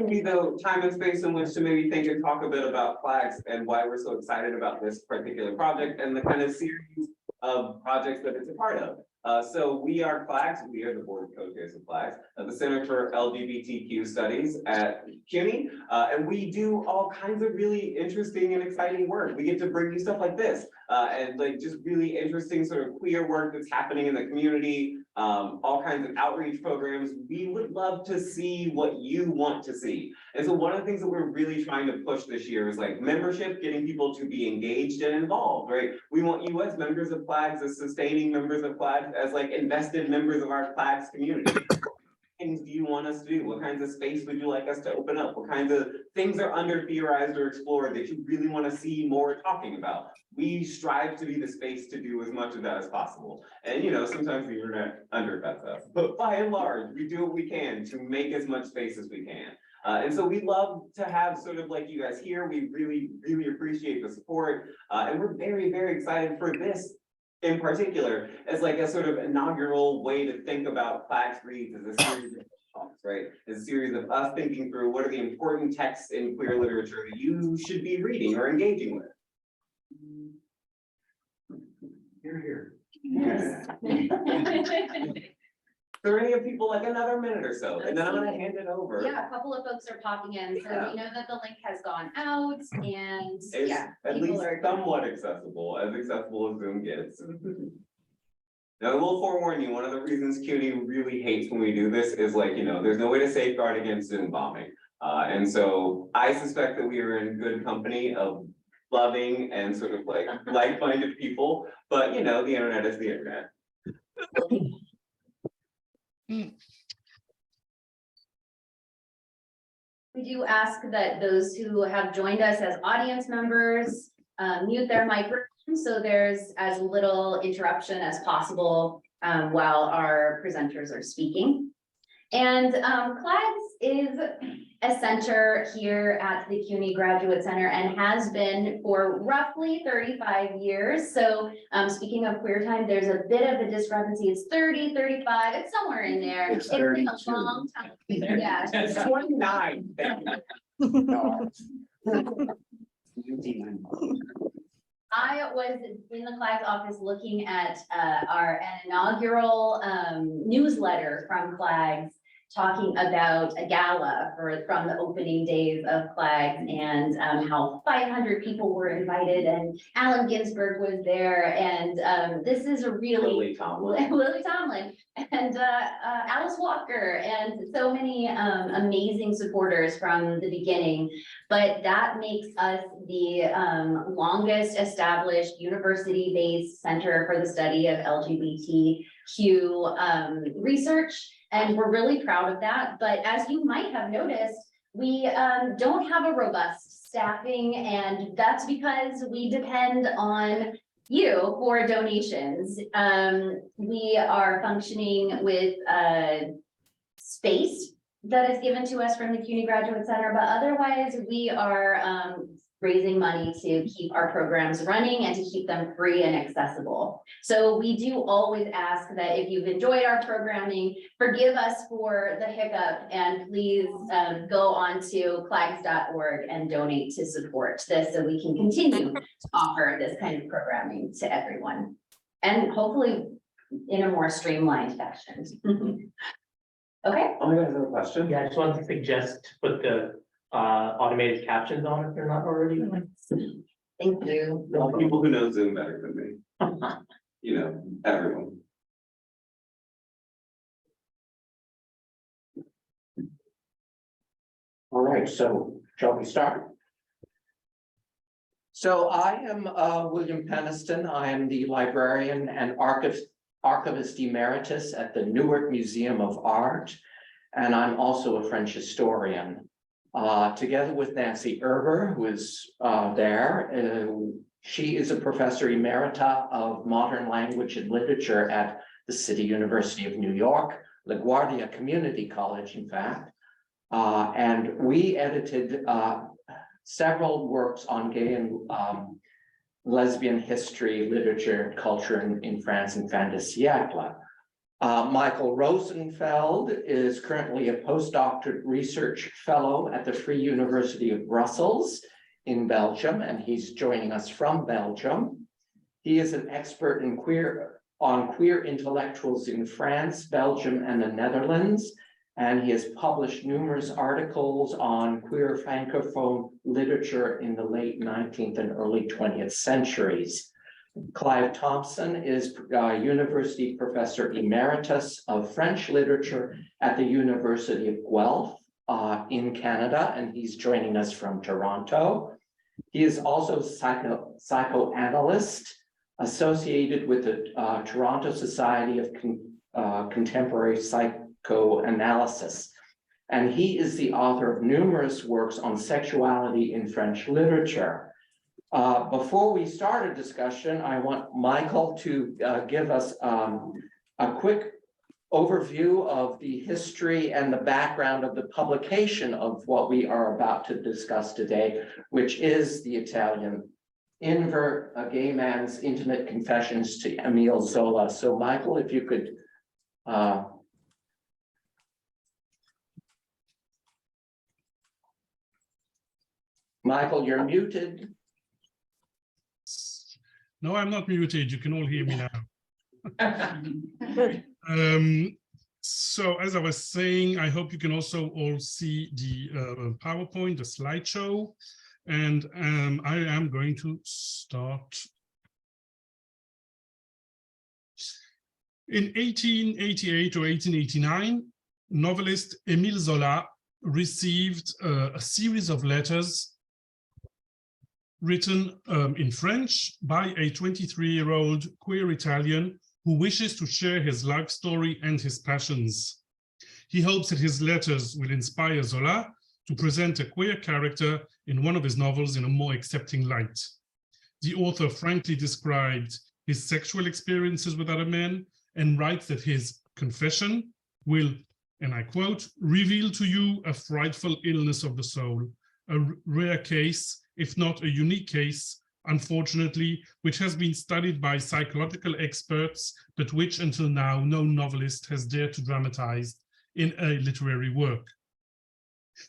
giving me the time and space in which to maybe think and talk a bit about flags and why we're so excited about this particular project and the kind of series of projects that it's a part of. So we are Flags, we are the board of co-chairs of Flags at the Center for LGBTQ Studies at CUNY, and we do all kinds of really interesting and exciting work. We get to bring you stuff like this, and like just really interesting sort of queer work that's happening in the community, all kinds of outreach programs. We would love to see what you want to see. And so one of the things that we're really trying to push this year is like membership, getting people to be engaged and involved, right? We want you as members of Flags, as sustaining members of Flags, as like invested members of our Flags community. What things do you want us to do? What kinds of space would you like us to open up? What kinds of things are under theorized or explored that you really want to see more talking about? We strive to be the space to do as much of that as possible. And you know, sometimes the internet undercuts us, but by and large, we do what we can to make as much space as we can. And so we love to have sort of like you guys here. We really, really appreciate the support. And we're very, very excited for this in particular as like a sort of inaugural way to think about Flags Reads as a series of talks, right? As a series of us thinking through what are the important texts in queer literature that you should be reading or engaging with. Here. Yes. Are there any people like another minute or so, and then I'm gonna hand it over. Yeah, a couple of folks are popping in, so we know that the link has gone out and It's yeah. at least somewhat accessible as Zoom gets. Now, I will forewarn you, one of the reasons CUNY really hates when we do this is like, you know, there's no way to safeguard against Zoom bombing. And so I suspect that we are in good company of loving and sort of like like-minded people, but you know, the internet is the internet. We do ask that those who have joined us as audience members mute their microphone so there's as little interruption as possible while our presenters are speaking. And Flags is a center here at the CUNY Graduate Center and has been for roughly 35 years. So speaking of queer time, there's a bit of a discrepancy. It's 30, 35, it's somewhere in there. It's been a long time. Yeah. It's 29. I was in the Flags office looking at an inaugural newsletter from Flags talking about a gala from the opening days of Flags and how 500 people were invited and Allen Ginsberg was there and this is a really Lily Tomlin and Alice Walker and so many amazing supporters from the beginning. But that makes us the longest established university-based center for the study of LGBTQ research. And we're really proud of that. But as you might have noticed, we don't have a robust staffing, and that's because we depend on you for donations. We are functioning with space that is given to us from the CUNY Graduate Center, but otherwise we are raising money to keep our programs running and to keep them free and accessible. So we do always ask that if you've enjoyed our programming, forgive us for the hiccup and please go on to flags.org and donate to support this so we can continue to offer this kind of programming to everyone. And hopefully in a more streamlined fashion. Okay. Oh my God, is there a question? Yeah, I just wanted to suggest to put the automated captions on if they're not already. Thank you. Well, people who know Zoom better than me. You know, everyone. All right, so shall we start? So I am William Peniston. I am the librarian and archivist emeritus at the Newark Museum of Art, and I'm also a French historian. Together with Nancy Erber, who is there, she is a professor emerita of modern language and literature at the City University of New York, LaGuardia Community College, in fact. And we edited several works on gay and lesbian history, literature, and culture in France and fin de siècle. Michael Rosenfeld is currently a postdoctorate research fellow at the Free University of Brussels in Belgium, and he's joining us from Belgium. He is an expert on queer intellectuals in France, Belgium, and the Netherlands, and he has published numerous articles on queer Francophone literature in the late 19th and early 20th centuries. Clive Thomson is University Professor Emeritus of French Literature at the University of Guelph in Canada, and he's joining us from Toronto. He is also psychoanalyst associated with the Toronto Society of Contemporary Psychoanalysis. And he is the author of numerous works on sexuality in French literature. Before we start a discussion, I want Michael to give us a quick overview of the history and the background of the publication of what we are about to discuss today, which is the Italian Invert, a gay man's intimate confessions to Emile Zola. So Michael, if you could Michael, you're muted. No, I'm not muted. You can all hear me now. So as I was saying, I hope you can also all see the PowerPoint, the slideshow, and I am going to start. In 1888 or 1889, novelist Emile Zola received a series of letters written in French by a 23-year-old queer Italian who wishes to share his life story and his passions. He hopes that his letters will inspire Zola to present a queer character in one of his novels in a more accepting light. The author frankly described his sexual experiences with other men and writes that his confession will, and I quote, reveal to you a frightful illness of the soul, a rare case, if not a unique case, unfortunately, which has been studied by psychological experts, but which until now no novelist has dared to dramatize in a literary work.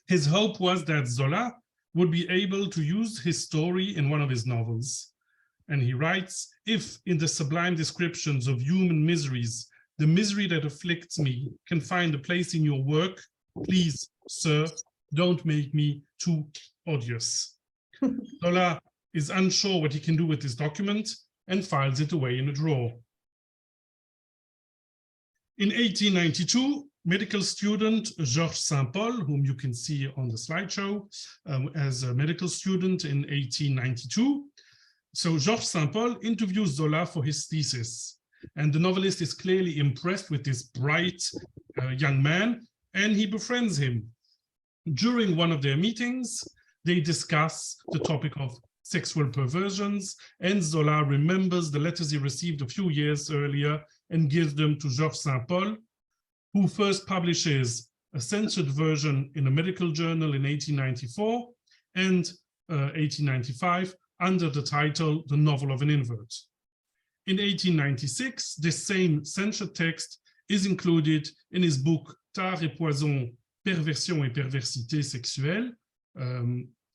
His hope was that Zola would be able to use his story in one of his novels. And he writes, if in the sublime descriptions of human miseries, the misery that afflicts me can find a place in your work, please, sir, don't make me too odious. Zola is unsure what he can do with this document and files it away in a drawer. In 1892, medical student Georges Saint-Paul, whom you can see on the slideshow, as a medical student in 1892. So Georges Saint-Paul interviews Zola for his thesis, and the novelist is clearly impressed with this bright young man, and he befriends him. During one of their meetings, they discuss the topic of sexual perversions, and Zola remembers the letters he received a few years earlier and gives them to Georges Saint-Paul, who first publishes a censored version in a medical journal in 1894 and 1895 under the title The Novel of an Invert. In 1896, this same censored text is included in his book Tard et Poison, Perversion et Perversité Sexuelle,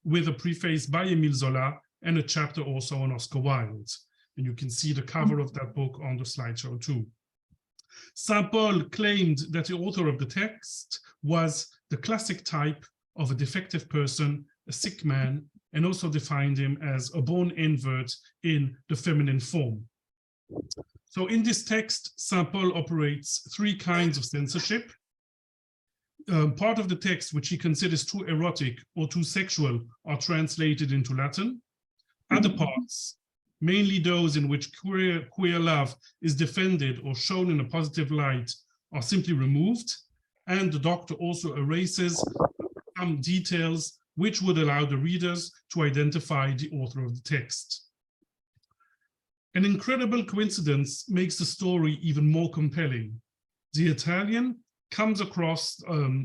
with a preface by Emile Zola and a chapter also on Oscar Wilde. And you can see the cover of that book on the slideshow too. Saint-Paul claimed that the author of the text was the classic type of a defective person, a sick man, and also defined him as a born invert in the feminine form. So in this text, Saint-Paul operates three kinds of censorship. Part of the text which he considers too erotic or too sexual are translated into Latin. Other parts, mainly those in which queer love is defended or shown in a positive light, are simply removed. And the doctor also erases some details which would allow the readers to identify the author of the text. An incredible coincidence makes the story even more compelling. The Italian comes across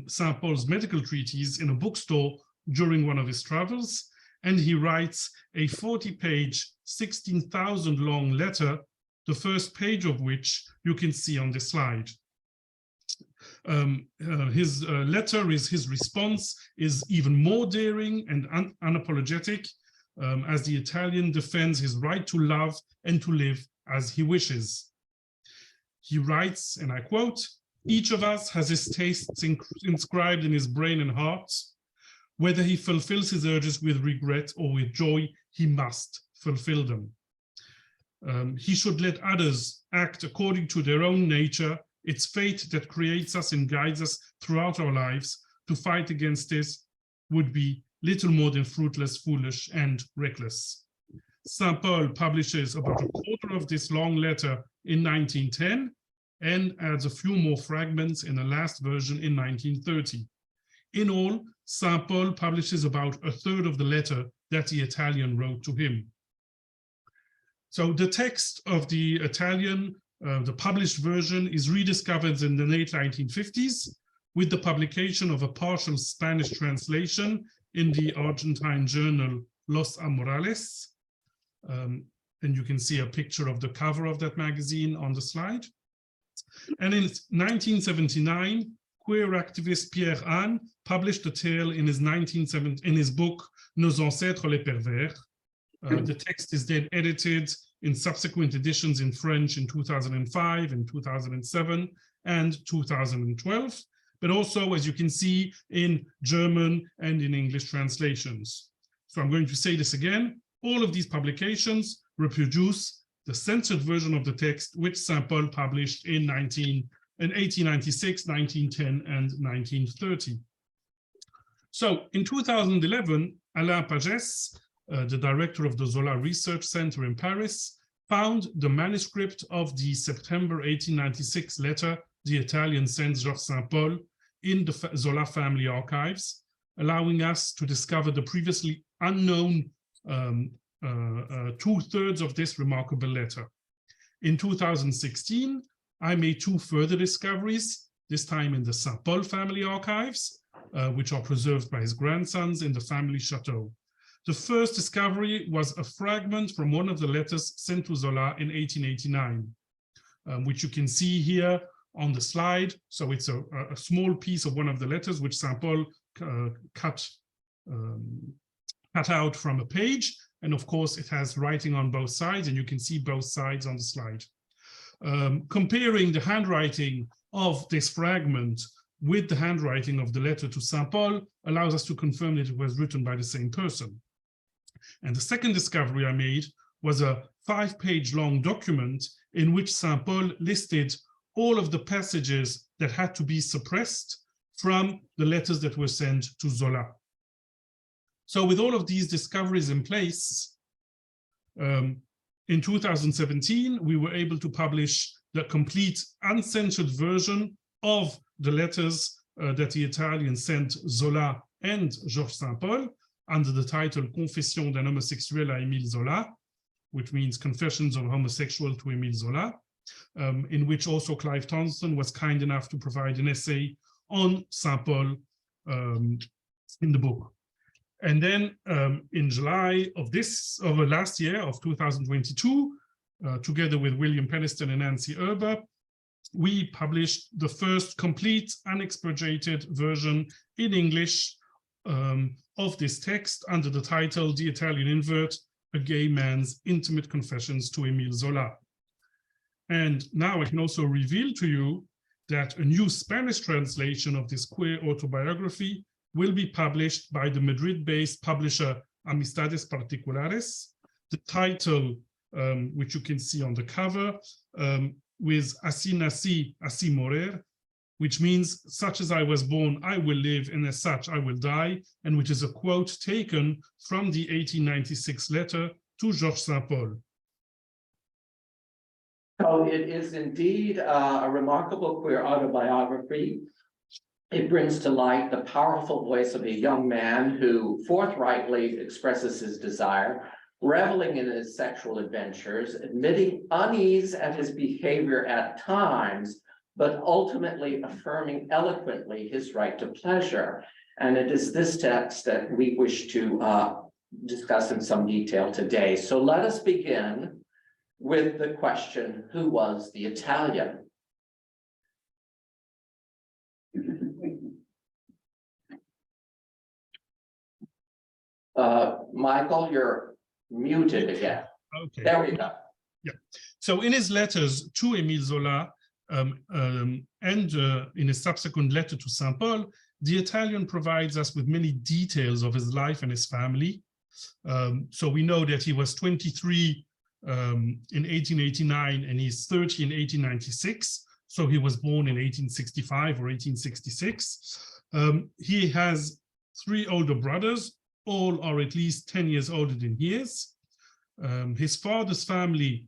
Saint-Paul's medical treatise in a bookstore during one of his travels, and he writes a 40-page, 16,000 long letter, the first page of which you can see on this slide. His letter is his response is even more daring and unapologetic, as the Italian defends his right to love and to live as he wishes. He writes, and I quote, "Each of us has his tastes inscribed in his brain and heart. Whether he fulfills his urges with regret or with joy, he must fulfill them. He should let others act according to their own nature. It's fate that creates us and guides us throughout our lives. To fight against this would be little more than fruitless, foolish, and reckless." St. Paul publishes about a quarter of this long letter in 1910 and adds a few more fragments in the last version in 1930. In all, St. Paul publishes about a third of the letter that the Italian wrote to him. So the text of the Italian, the published version, is rediscovered in the late 1950s with the publication of a partial Spanish translation in the Argentine journal Los Amorales. And you can see a picture of the cover of that magazine on the slide. And in 1979, queer activist Pierre Anne published a tale in his book Nos ancêtres les pervers. The text is then edited in subsequent editions in French in 2005 and 2007 and 2012, but also, as you can see, in German and in English translations. So I'm going to say this again. All of these publications reproduce the censored version of the text which St. Paul published in 1896, 1910, and 1930. So in 2011, Alain Pagès, the director of the Zola Research Center in Paris, found the manuscript of the September 1896 letter the Italian sent Georges St. Paul in the Zola family archives, allowing us to discover the previously unknown two-thirds of this remarkable letter. In 2016, I made two further discoveries, this time in the St. Paul family archives, which are preserved by his grandsons in the family chateau. The first discovery was a fragment from one of the letters sent to Zola in 1889, which you can see here on the slide. So it's a small piece of one of the letters which St. Paul cut out from a page. And of course, it has writing on both sides, and you can see both sides on the slide. Comparing the handwriting of this fragment with the handwriting of the letter to St. Paul allows us to confirm that it was written by the same person. And the second discovery I made was a 5-page long document in which St. Paul listed all of the passages that had to be suppressed from the letters that were sent to Zola. So with all of these discoveries in place, in 2017, we were able to publish the complete uncensored version of the letters that the Italians sent Zola and Georges St. Paul under the title Confession d'un homosexuel à Emile Zola, which means Confessions of a Homosexual to Emile Zola, in which also Clive Thomson was kind enough to provide an essay on St. Paul in the book. And then in July of last year, of 2022, together with William Peniston and Nancy Erber, we published the first complete unexpurgated version in English of this text under the title The Italian Invert, A Gay Man's Intimate Confessions to Emile Zola. And now I can also reveal to you that a new Spanish translation of this queer autobiography will be published by the Madrid-based publisher Amistades Particulares. The title, which you can see on the cover, with Así nací, así morir, which means such as I was born, I will live, and as such I will die, and which is a quote taken from the 1896 letter to Georges St. Paul. So it is indeed a remarkable queer autobiography. It brings to light the powerful voice of a young man who forthrightly expresses his desire, reveling in his sexual adventures, admitting unease at his behavior at times, but ultimately affirming eloquently his right to pleasure. And it is this text that we wish to discuss in some detail today. So let us begin with the question, who was the Italian? Michael, you're muted again. Okay. There we go. So in his letters to Emile Zola and in a subsequent letter to Saint Paul, the Italian provides us with many details of his life and his family. So we know that he was 23 in 1889 and he's 30 in 1896. So he was born in 1865 or 1866. He has 3 older brothers, all are at least 10 years older than he is. His father's family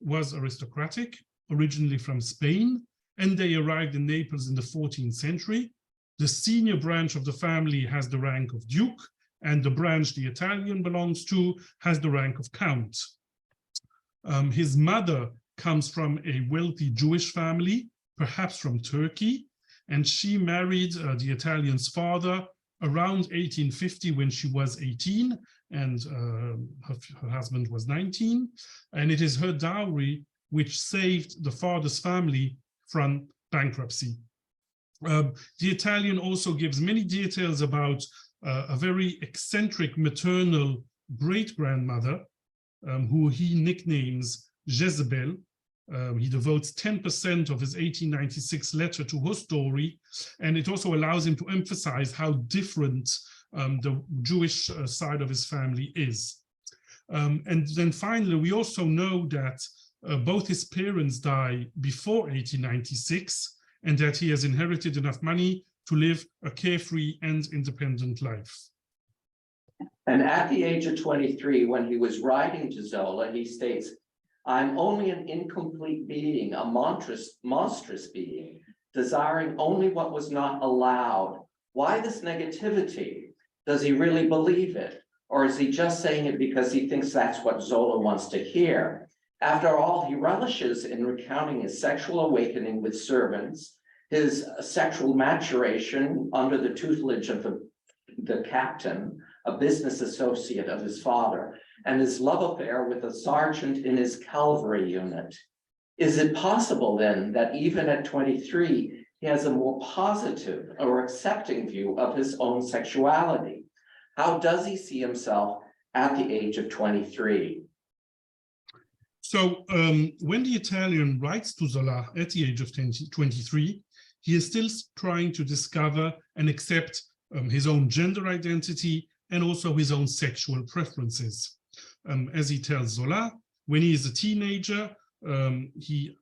was aristocratic, originally from Spain, and they arrived in Naples in the 14th century. The senior branch of the family has the rank of duke, and the branch the Italian belongs to has the rank of count. His mother comes from a wealthy Jewish family, perhaps from Turkey, and she married the Italian's father around 1850 when she was 18, and her husband was 19. And it is her dowry which saved the father's family from bankruptcy. The Italian also gives many details about a very eccentric maternal great-grandmother who he nicknames Jezebel. He devotes 10% of his 1896 letter to her story, and it also allows him to emphasize how different the Jewish side of his family is. And then finally, we also know that both his parents die before 1896, and that he has inherited enough money to live a carefree and independent life. And at the age of 23, when he was writing to Zola, he states, "I'm only an incomplete being, a monstrous being, desiring only what was not allowed. Why this negativity? Does he really believe it? Or is he just saying it because he thinks that's what Zola wants to hear? After all, he relishes in recounting his sexual awakening with servants, his sexual maturation under the tutelage of the captain, a business associate of his father, and his love affair with a sergeant in his cavalry unit. Is it possible then that even at 23, he has a more positive or accepting view of his own sexuality? How does he see himself at the age of 23? So when the Italian writes to Zola at the age of 23, he is still trying to discover and accept his own gender identity and also his own sexual preferences. As he tells Zola, when he is a teenager, he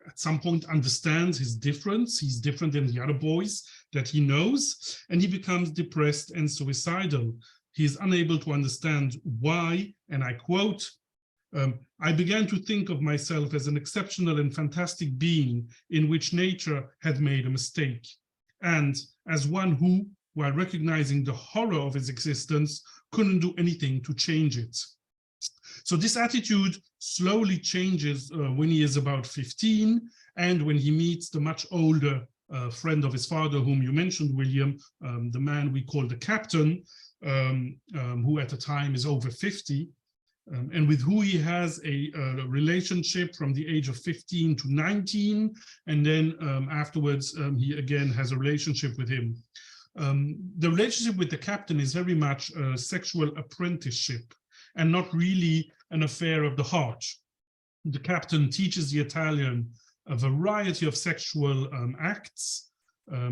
at some point understands his difference. He's different than the other boys that he knows, and he becomes depressed and suicidal. He is unable to understand why, and I quote, "I began to think of myself as an exceptional and fantastic being in which nature had made a mistake, and as one who, while recognizing the horror of his existence, couldn't do anything to change it." So this attitude slowly changes when he is about 15, and when he meets the much older friend of his father, whom you mentioned, William, the man we call the captain, who at the time is over 50, and with who he has a relationship from the age of 15 to 19, and then afterwards he again has a relationship with him. The relationship with the captain is very much a sexual apprenticeship and not really an affair of the heart. The captain teaches the Italian a variety of sexual acts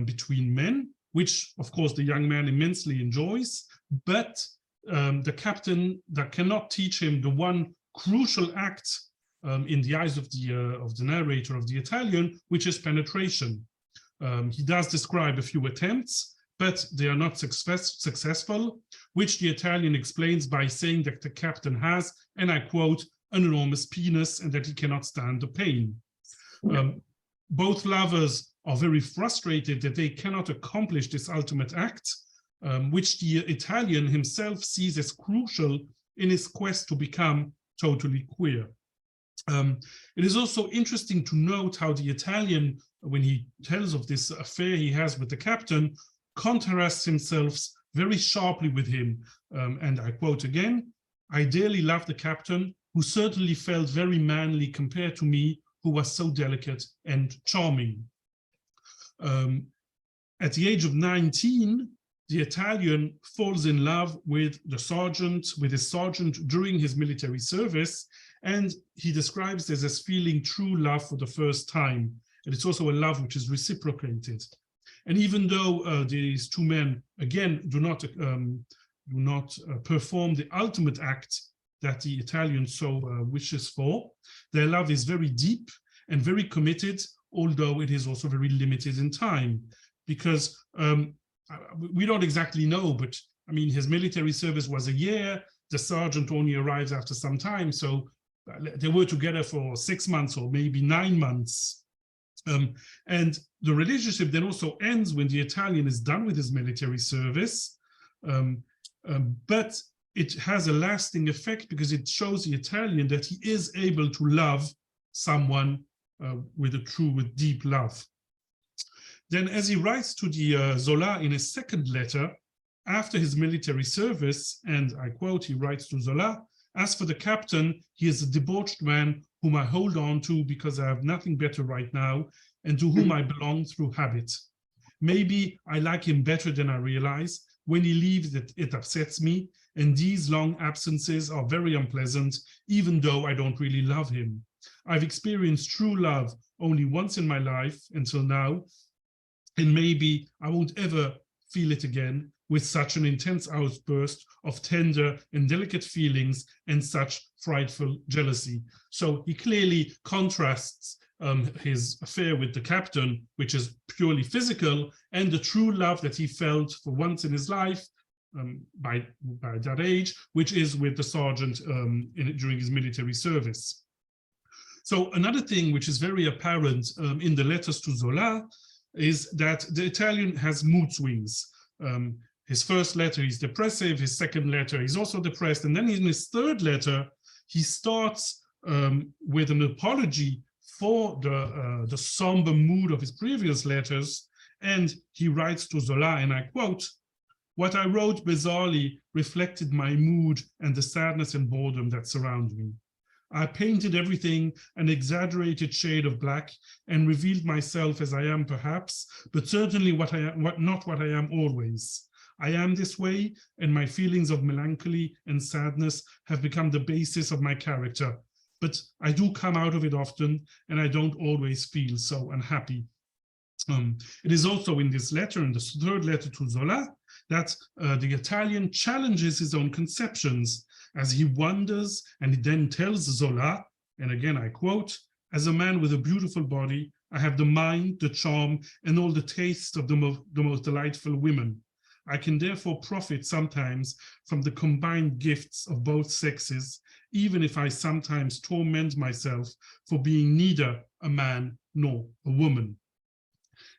between men, which of course the young man immensely enjoys, but the captain that cannot teach him the one crucial act in the eyes of the narrator of the Italian, which is penetration. He does describe a few attempts, but they are not successful, which the Italian explains by saying that the captain has, and I quote, "an enormous penis," and that he cannot stand the pain. Both lovers are very frustrated that they cannot accomplish this ultimate act, which the Italian himself sees as crucial in his quest to become totally queer. It is also interesting to note how the Italian, when he tells of this affair he has with the captain, contrasts himself very sharply with him. And I quote again, "I dearly love the captain, who certainly felt very manly compared to me, who was so delicate and charming." At the age of 19, the Italian falls in love with his sergeant during his military service, and he describes this as feeling true love for the first time. And it's also a love which is reciprocated. And even though these two men, again, do not perform the ultimate act that the Italian so wishes for, their love is very deep and very committed, although it is also very limited in time, because we don't exactly know, but I mean, his military service was a year, the sergeant only arrives after some time, so they were together for 6 months or maybe 9 months. And the relationship then also ends when the Italian is done with his military service, but it has a lasting effect because it shows the Italian that he is able to love someone with deep love. Then as he writes to the Zola in his second letter, after his military service, and I quote, he writes to Zola, "As for the captain, he is a debauched man whom I hold on to because I have nothing better right now, and to whom I belong through habit. Maybe I like him better than I realize. When he leaves, it upsets me, and these long absences are very unpleasant, even though I don't really love him. I've experienced true love only once in my life until now, and maybe I won't ever feel it again with such an intense outburst of tender and delicate feelings and such frightful jealousy." So he clearly contrasts his affair with the captain, which is purely physical, and the true love that he felt for once in his life by that age, which is with the sergeant during his military service. So another thing which is very apparent in the letters to Zola is that the Italian has mood swings. His first letter, he's depressive. His second letter, he's also depressed. And then in his third letter, he starts with an apology for the somber mood of his previous letters. And he writes to Zola, and I quote, "What I wrote bizarrely reflected my mood and the sadness and boredom that surround me. I painted everything an exaggerated shade of black and revealed myself as I am perhaps, but certainly not what I am always. I am this way, and my feelings of melancholy and sadness have become the basis of my character. But I do come out of it often, and I don't always feel so unhappy." It is also in this letter, in the third letter to Zola, that the Italian challenges his own conceptions as he wonders, and he then tells Zola, and again I quote, "As a man with a beautiful body, I have the mind, the charm, and all the tastes of the most delightful women. I can therefore profit sometimes from the combined gifts of both sexes, even if I sometimes torment myself for being neither a man nor a woman."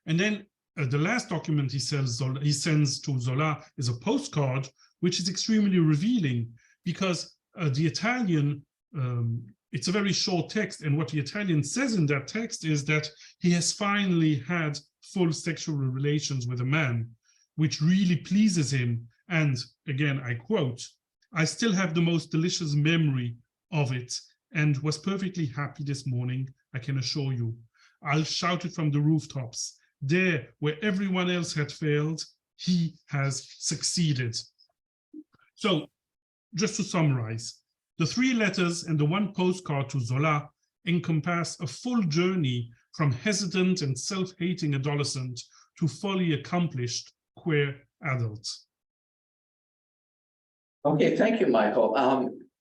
And then the last document he sends to Zola is a postcard, which is extremely revealing, because the Italian, it's a very short text, and what the Italian says in that text is that he has finally had full sexual relations with a man, which really pleases him. And again, I quote, "I still have the most delicious memory of it and was perfectly happy this morning, I can assure you. I'll shout it from the rooftops. There, where everyone else had failed, he has succeeded." So, just to summarize, the 3 letters and the 1 postcard to Zola encompass a full journey from hesitant and self-hating adolescent to fully accomplished queer adult. Okay, thank you, Michael.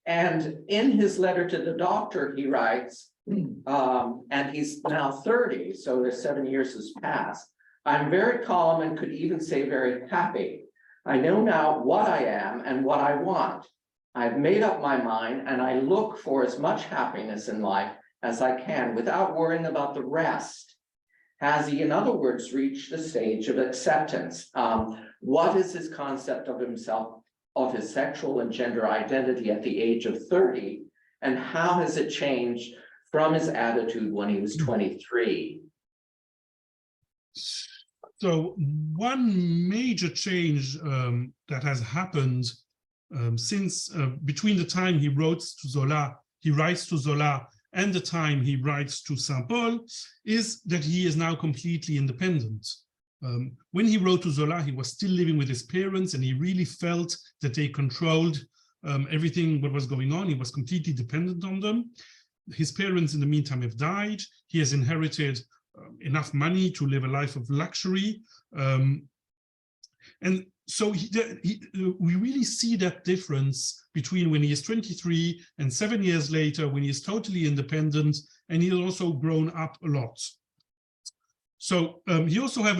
And in his letter to the doctor, he writes, and he's now 30, so there's 7 years has passed. "I'm very calm and could even say very happy. I know now what I am and what I want. I've made up my mind and I look for as much happiness in life as I can without worrying about the rest." Has he, in other words, reached the stage of acceptance? What is his concept of himself, of his sexual and gender identity at the age of 30? And how has it changed from his attitude when he was 23? So one major change that has happened since between the time he writes to Zola, and the time he writes to Saint Paul is that he is now completely independent. When he wrote to Zola, he was still living with his parents, and he really felt that they controlled everything what was going on. He was completely dependent on them. His parents, in the meantime, have died. He has inherited enough money to live a life of luxury. And so we really see that difference between when he is 23 and 7 years later, when he is totally independent, and he has also grown up a lot. So he also has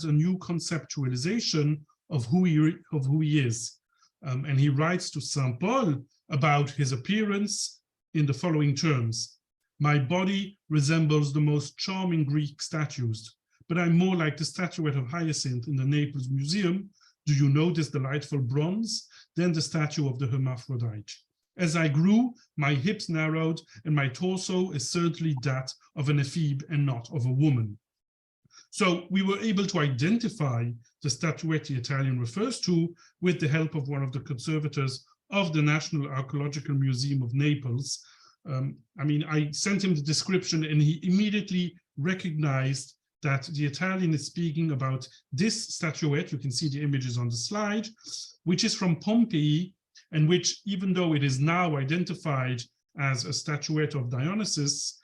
a new conceptualization of who he is. And he writes to Saint Paul about his appearance in the following terms: "My body resembles the most charming Greek statues, but I'm more like the statuette of Hyacinth in the Naples Museum. Do you notice delightful bronze? Than the statue of the hermaphrodite. As I grew, my hips narrowed, and my torso is certainly that of an ephebe and not of a woman." So we were able to identify the statuette the Italian refers to with the help of one of the conservators of the National Archaeological Museum of Naples. I mean, I sent him the description, and he immediately recognized that the Italian is speaking about this statuette. You can see the images on the slide, which is from Pompeii, and which, even though it is now identified as a statuette of Dionysus,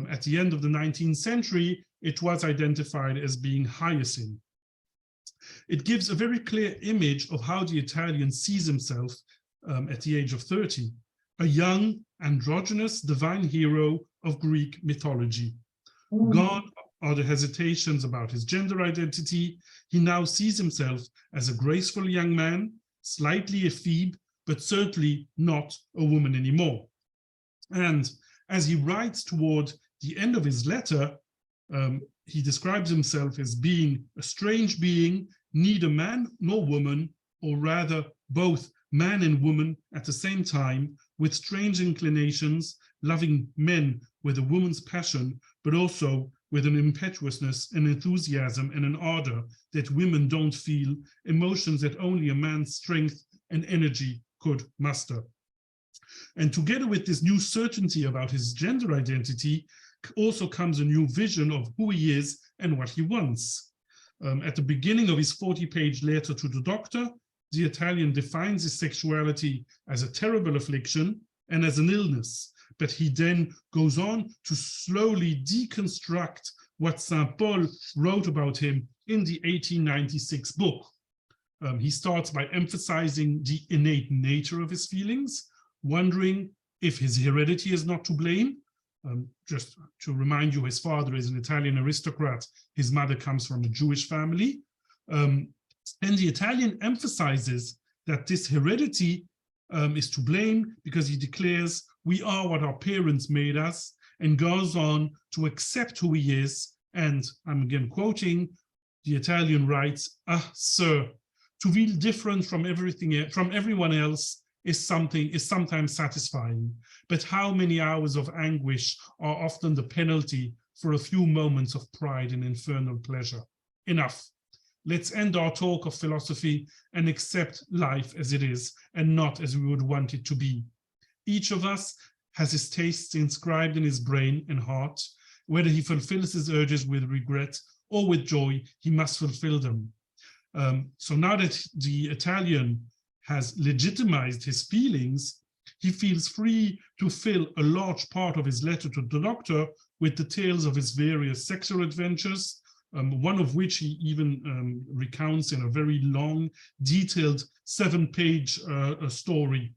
at the end of the 19th century, it was identified as being Hyacinth. It gives a very clear image of how the Italian sees himself at the age of 30, a young, androgynous divine hero of Greek mythology. Gone are the hesitations about his gender identity. He now sees himself as a graceful young man, slightly ephebe, but certainly not a woman anymore. And as he writes toward the end of his letter, he describes himself as being a strange being, neither man nor woman, or rather both man and woman at the same time, with strange inclinations, loving men with a woman's passion, but also with an impetuousness, an enthusiasm, and an ardor that women don't feel, emotions that only a man's strength and energy could muster. And together with this new certainty about his gender identity also comes a new vision of who he is and what he wants. At the beginning of his 40-page letter to the doctor, the Italian defines his sexuality as a terrible affliction and as an illness, but he then goes on to slowly deconstruct what Saint Paul wrote about him in the 1896 book. He starts by emphasizing the innate nature of his feelings, wondering if his heredity is not to blame. Just to remind you, his father is an Italian aristocrat. His mother comes from a Jewish family. And the Italian emphasizes that this heredity is to blame because he declares we are what our parents made us, and goes on to accept who he is. And I'm again quoting, the Italian writes, "Ah, sir, to feel different from everyone else is sometimes satisfying, but how many hours of anguish are often the penalty for a few moments of pride and infernal pleasure. Enough. Let's end our talk of philosophy and accept life as it is and not as we would want it to be. Each of us has his tastes inscribed in his brain and heart. Whether he fulfills his urges with regret or with joy, he must fulfill them." So now that the Italian has legitimized his feelings, he feels free to fill a large part of his letter to the doctor with the tales of his various sexual adventures, one of which he even recounts in a very long, detailed 7-page story.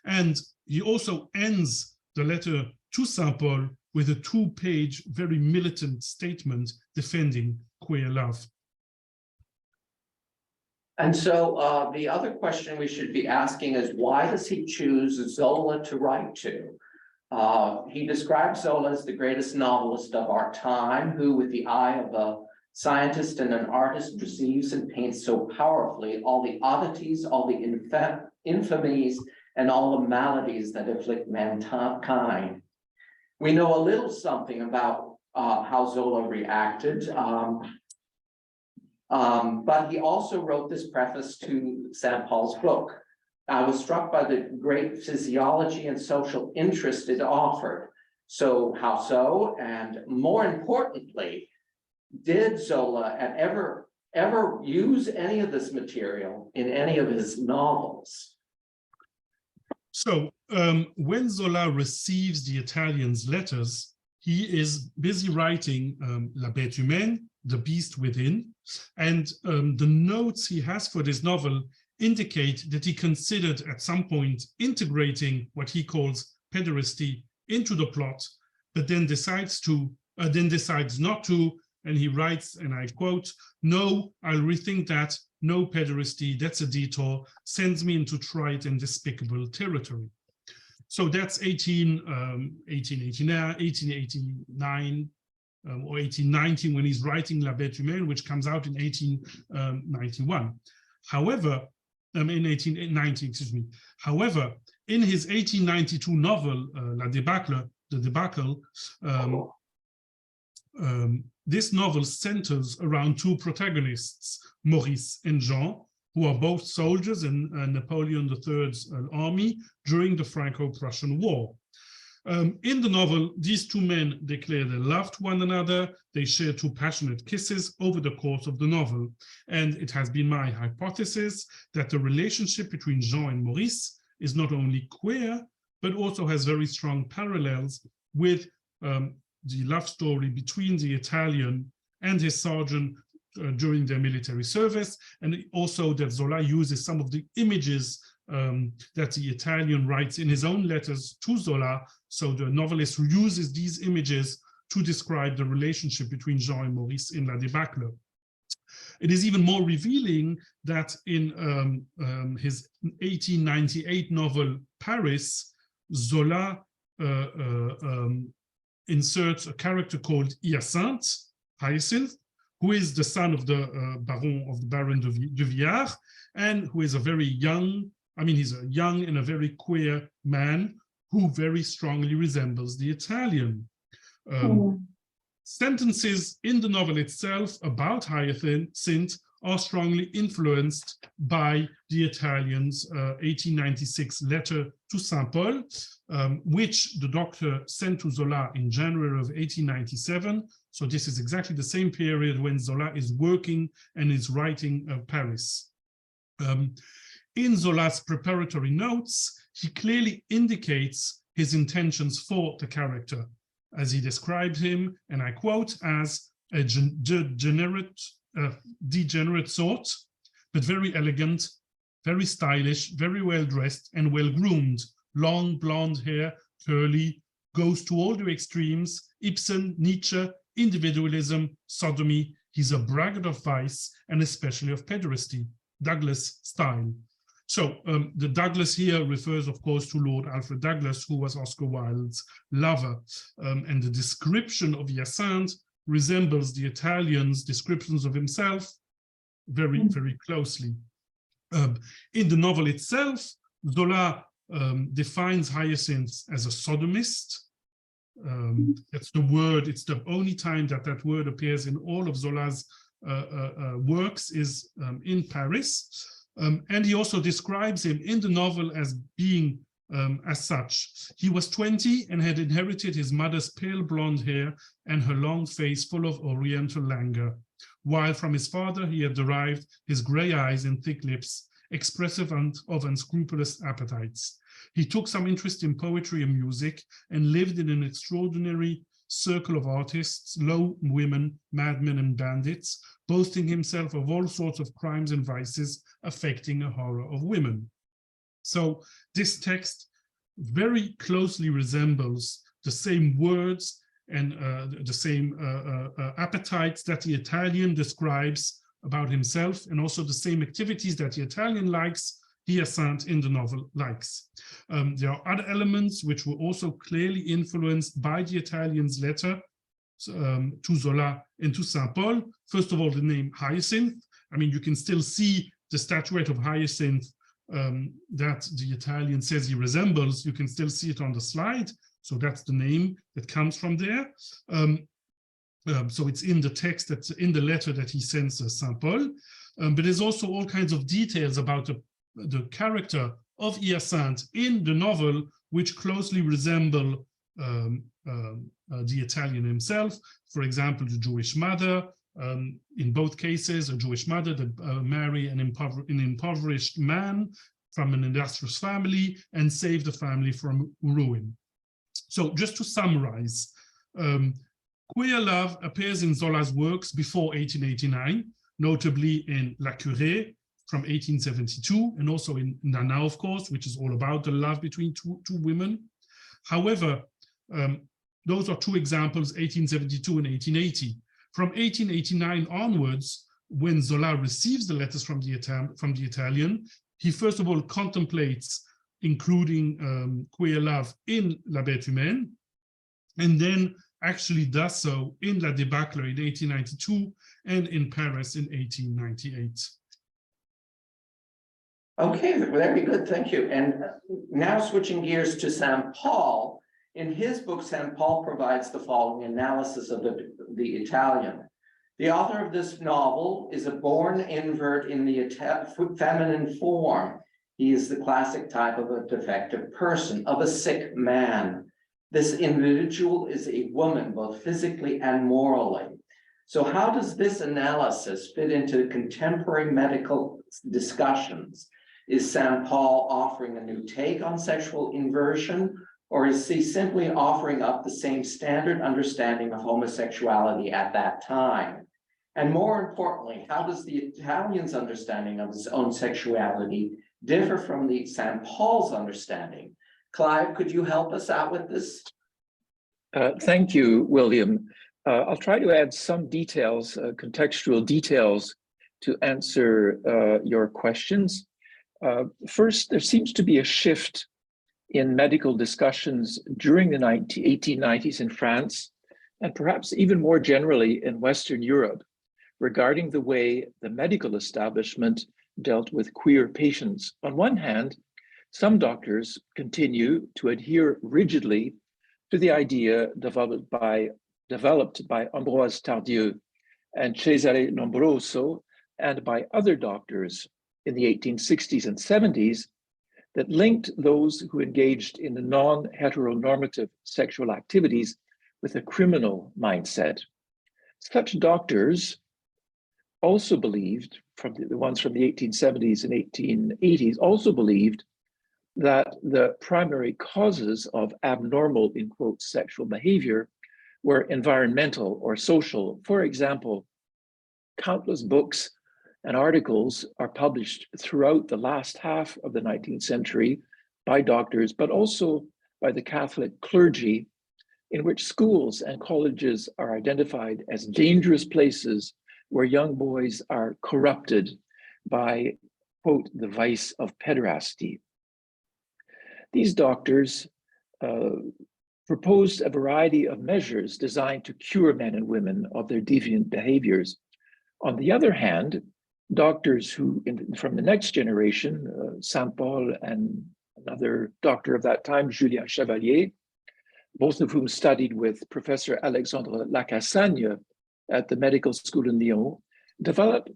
And he also ends the letter to Saint Paul with a 2-page, very militant statement defending queer love. And so the other question we should be asking is, why does he choose Zola to write to? He describes Zola as the greatest novelist of our time, who with the eye of a scientist and an artist perceives and paints so powerfully all the oddities, all the infamies, and all the maladies that afflict mankind. We know a little something about how Zola reacted, but he also wrote this preface to St. Paul's book. I was struck by the great physiology and social interest it offered. So how so? And more importantly, did Zola ever use any of this material in any of his novels? So when Zola receives the Italian's letters, he is busy writing La Bête Humaine, The Beast Within, and the notes he has for this novel indicate that he considered at some point integrating what he calls pederasty into the plot, but then decides not to, and he writes, and I quote, "No, I'll rethink that. No pederasty, that's a detour, sends me into trite and despicable territory." So that's 1889 or 1890 when he's writing La Bête Humaine, which comes out in 1891. However, in 1890, excuse me. However, in his 1892 novel, La Débâcle, The Debacle, this novel centers around two protagonists, Maurice and Jean, who are both soldiers in Napoleon III's army during the Franco-Prussian War. In the novel, these two men declare they loved one another. They share two passionate kisses over the course of the novel. And it has been my hypothesis that the relationship between Jean and Maurice is not only queer, but also has very strong parallels with the love story between the Italian and his sergeant during their military service, and also that Zola uses some of the images that the Italian writes in his own letters to Zola. So the novelist uses these images to describe the relationship between Jean and Maurice in La Débâcle. It is even more revealing that in his 1898 novel, Paris, Zola inserts a character called Hyacinth, who is the son of the Baron de Villars, and who is a very young, he's a young and a very queer man who very strongly resembles the Italian. Sentences in the novel itself about Hyacinth are strongly influenced by the Italian's 1896 letter to Saint Paul, which the doctor sent to Zola in January of 1897. So this is exactly the same period when Zola is working and is writing Paris. In Zola's preparatory notes, he clearly indicates his intentions for the character, as he described him, and I quote, as a degenerate sort, but very elegant, very stylish, very well dressed and well groomed, long blonde hair, curly, goes to all the extremes, Ibsen, Nietzsche, individualism, sodomy. He's a braggart of vice and especially of pederasty, Douglas style. So the Douglas here refers, of course, to Lord Alfred Douglas, who was Oscar Wilde's lover. And the description of Hyacinthe resembles the Italian's descriptions of himself very, very closely. In the novel itself, Zola defines Hyacinth as a sodomist. That's the word, it's the only time that that word appears in all of Zola's works is in Paris. And he also describes him in the novel as being as such. He was 20 and had inherited his mother's pale blonde hair and her long face full of oriental languor, while from his father he had derived his gray eyes and thick lips, expressive of unscrupulous appetites. He took some interest in poetry and music and lived in an extraordinary circle of artists, low women, madmen and bandits, boasting himself of all sorts of crimes and vices, affecting a horror of women. So this text very closely resembles the same words and the same appetites that the Italian describes about himself, and also the same activities that the Italian likes, Hyacinthe in the novel likes. There are other elements which were also clearly influenced by the Italian's letter to Zola and to Saint Paul. First of all, the name Hyacinth. You can still see the statuette of Hyacinth that the Italian says he resembles. You can still see it on the slide. So that's the name that comes from there. So it's in the text, that's in the letter that he sends to Saint Paul. But there's also all kinds of details about the character of Hyacinthe in the novel, which closely resemble the Italian himself. For example, the Jewish mother, In both cases, a Jewish mother that marry an impoverished man from an industrious family and save the family from ruin. So just to summarize, queer love appears in Zola's works before 1889, notably in La Curée from 1872, and also in Nana, of course, which is all about the love between two women. However, those are two examples, 1872 and 1880. From 1889 onwards, when Zola receives the letters from the Italian, he first of all contemplates including queer love in La Bête Humaine, and then actually does so in La Débâcle in 1892 and in Paris in 1898. Okay, very good, thank you. And now switching gears to St. Paul. In his book, St. Paul provides the following analysis of the Italian. The author of this novel is a born invert in the feminine form. He is the classic type of a defective person, of a sick man. This individual is a woman, both physically and morally. So how does this analysis fit into contemporary medical discussions? Is St. Paul offering a new take on sexual inversion, or is he simply offering up the same standard understanding of homosexuality at that time? And more importantly, how does the Italian's understanding of his own sexuality differ from the St. Paul's understanding? Clive, could you help us out with this? Thank you, William. I'll try to add some details, contextual details, to answer your questions. First, there seems to be a shift in medical discussions during the 1890s in France, and perhaps even more generally in Western Europe, regarding the way the medical establishment dealt with queer patients. On one hand, some doctors continue to adhere rigidly to the idea developed by Ambroise Tardieu and Cesare Lombroso, and by other doctors in the 1860s and 70s, that linked those who engaged in the non-heteronormative sexual activities with a criminal mindset. Such doctors also believed, from the ones from the 1870s and 1880s, also believed that the primary causes of abnormal, in quotes, sexual behavior were environmental or social. For example, countless books and articles are published throughout the last half of the 19th century by doctors, but also by the Catholic clergy, in which schools and colleges are identified as dangerous places where young boys are corrupted by, quote, the vice of pederasty. These doctors proposed a variety of measures designed to cure men and women of their deviant behaviors. On the other hand, doctors who, from the next generation, St. Paul and another doctor of that time, Julien Chevalier, both of whom studied with Professor Alexandre Lacassagne at the medical school in Lyon, developed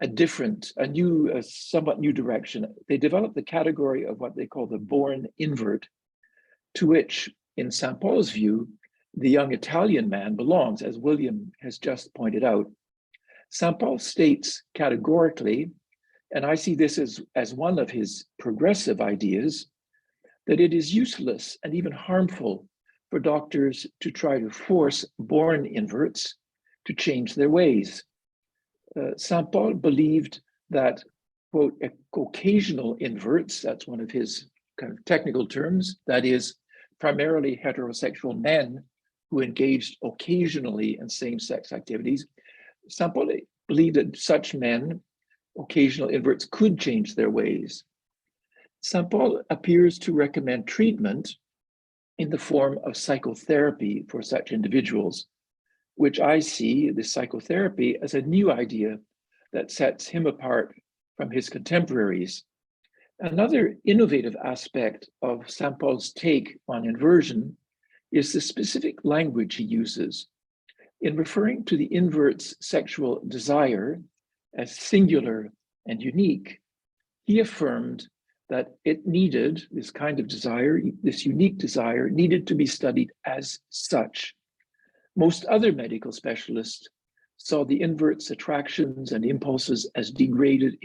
a somewhat new direction. They developed the category of what they call the born invert, to which, in St. Paul's view, the young Italian man belongs, as William has just pointed out. St. Paul states categorically, and I see this as one of his progressive ideas, that it is useless and even harmful for doctors to try to force born inverts to change their ways. St. Paul believed that, quote, occasional inverts, that's one of his kind of technical terms, that is primarily heterosexual men who engaged occasionally in same-sex activities. St. Paul believed that such men, occasional inverts, could change their ways. St. Paul appears to recommend treatment in the form of psychotherapy for such individuals, which I see, the psychotherapy, as a new idea that sets him apart from his contemporaries. Another innovative aspect of St. Paul's take on inversion is the specific language he uses. In referring to the invert's sexual desire as singular and unique, he affirmed that it needed, this kind of desire, this unique desire, needed to be studied as such. Most other medical specialists saw the invert's attractions and impulses as degraded,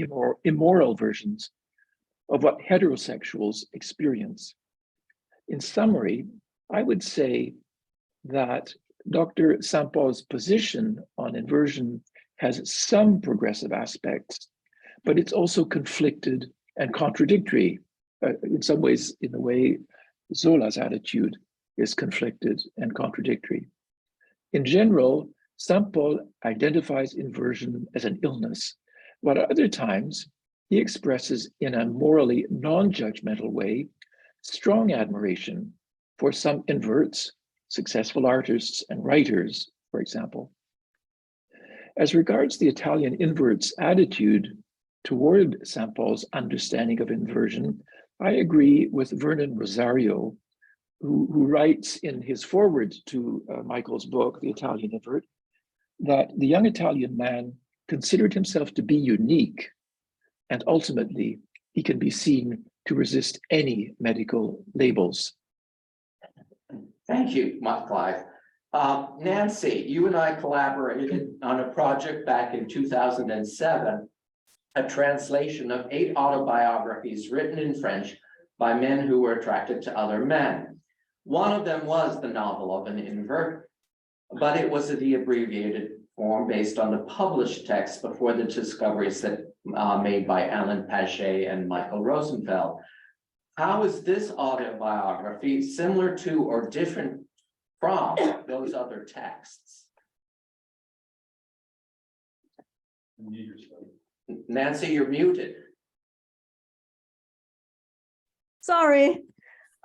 immoral versions of what heterosexuals experience. In summary, I would say that Dr. Saint-Paul's position on inversion has some progressive aspects, but it's also conflicted and contradictory, in some ways, in the way Zola's attitude is conflicted and contradictory. In general, Saint-Paul identifies inversion as an illness, while at other times he expresses in a morally non-judgmental way strong admiration for some inverts, successful artists and writers, for example. As regards the Italian invert's attitude toward Saint-Paul's understanding of inversion, I agree with Vernon Rosario, who writes in his foreword to Michael's book, The Italian Invert, that the young Italian man considered himself to be unique, and ultimately he can be seen to resist any medical labels. Thank you, Clive. Nancy, you and I collaborated on a project back in 2007, a translation of 8 autobiographies written in French by men who were attracted to other men. One of them was the novel of an invert, but it was the abbreviated form based on the published text before the discoveries that made by Alan Paget and Michael Rosenfeld. How is this autobiography similar to or different from those other texts? Nancy, you're muted. Sorry.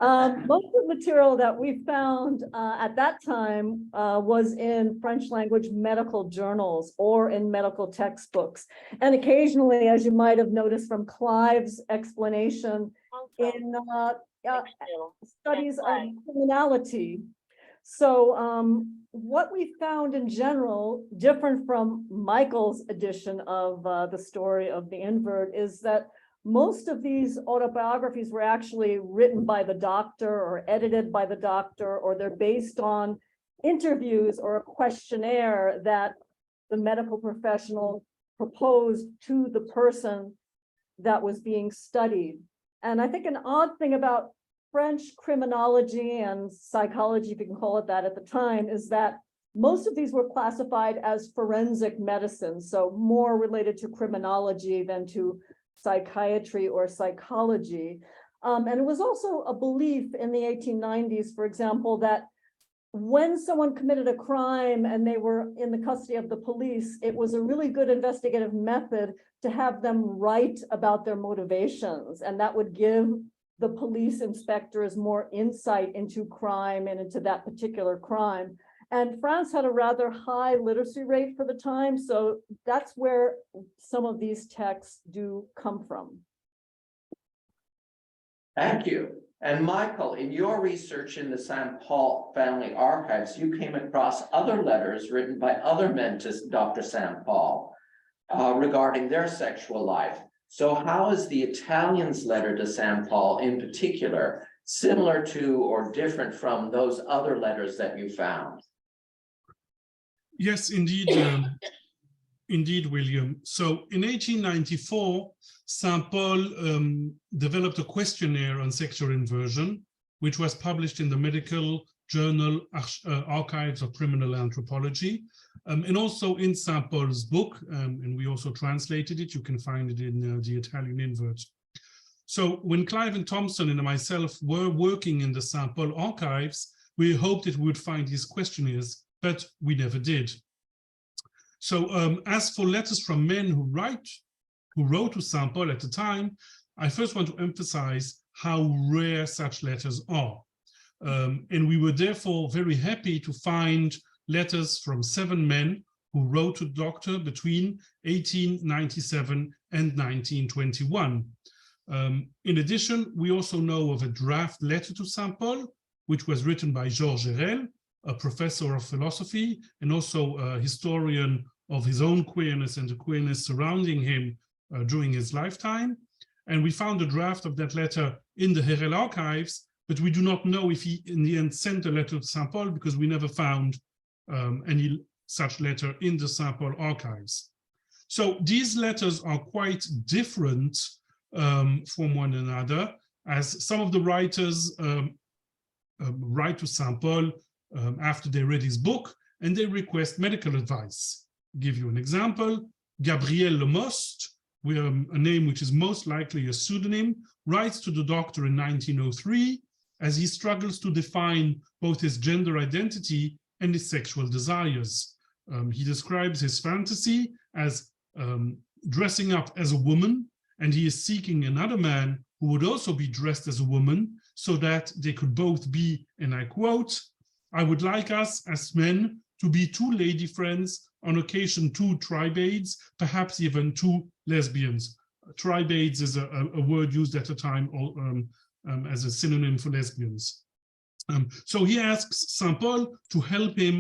Most of the material that we found at that time was in French language medical journals or in medical textbooks. And occasionally, as you might have noticed from Clive's explanation, in studies of criminality. So what we found in general, different from Michael's edition of the story of the invert, is that most of these autobiographies were actually written by the doctor or edited by the doctor, or they're based on interviews or a questionnaire that the medical professional proposed to the person that was being studied. And I think an odd thing about French criminology and psychology, if you can call it that at the time, is that most of these were classified as forensic medicine, so more related to criminology than to psychiatry or psychology. And it was also a belief in the 1890s, for example, that when someone committed a crime and they were in the custody of the police, it was a really good investigative method to have them write about their motivations. And that would give the police inspectors more insight into crime and into that particular crime. And France had a rather high literacy rate for the time, so that's where some of these texts do come from. Thank you. And Michael, in your research in the St. Paul family archives, you came across other letters written by other men to Dr. St. Paul regarding their sexual life. So how is the Italian's letter to St. Paul in particular similar to or different from those other letters that you found? Yes, indeed, indeed, William. So in 1894, St. Paul developed a questionnaire on sexual inversion, which was published in the medical journal Archives of Criminal Anthropology, and also in St. Paul's book, and we also translated it. You can find it in the Italian Invert. So when Clive and Thomson and myself were working in the St. Paul archives, we hoped that we would find these questionnaires, but we never did. So as for letters from men who wrote to St. Paul at the time, I first want to emphasize how rare such letters are. And we were therefore very happy to find letters from 7 men who wrote to the doctor between 1897 and 1921. In addition, we also know of a draft letter to St. Paul, which was written by Georges Herel, a professor of philosophy and also a historian of his own queerness and the queerness surrounding him during his lifetime. And we found a draft of that letter in the Herel archives, but we do not know if he in the end sent a letter to St. Paul because we never found any such letter in the St. Paul archives. So these letters are quite different from one another, as some of the writers write to St. Paul after they read his book, and they request medical advice. I'll give you an example. Gabriel Lemost, a name which is most likely a pseudonym, writes to the doctor in 1903 as he struggles to define both his gender identity and his sexual desires. He describes his fantasy as dressing up as a woman, and he is seeking another man who would also be dressed as a woman so that they could both be, and I quote, "I would like us as men to be two lady friends, on occasion two tribades, perhaps even two lesbians." Tribades is a word used at the time as a synonym for lesbians. So he asks St. Paul to help him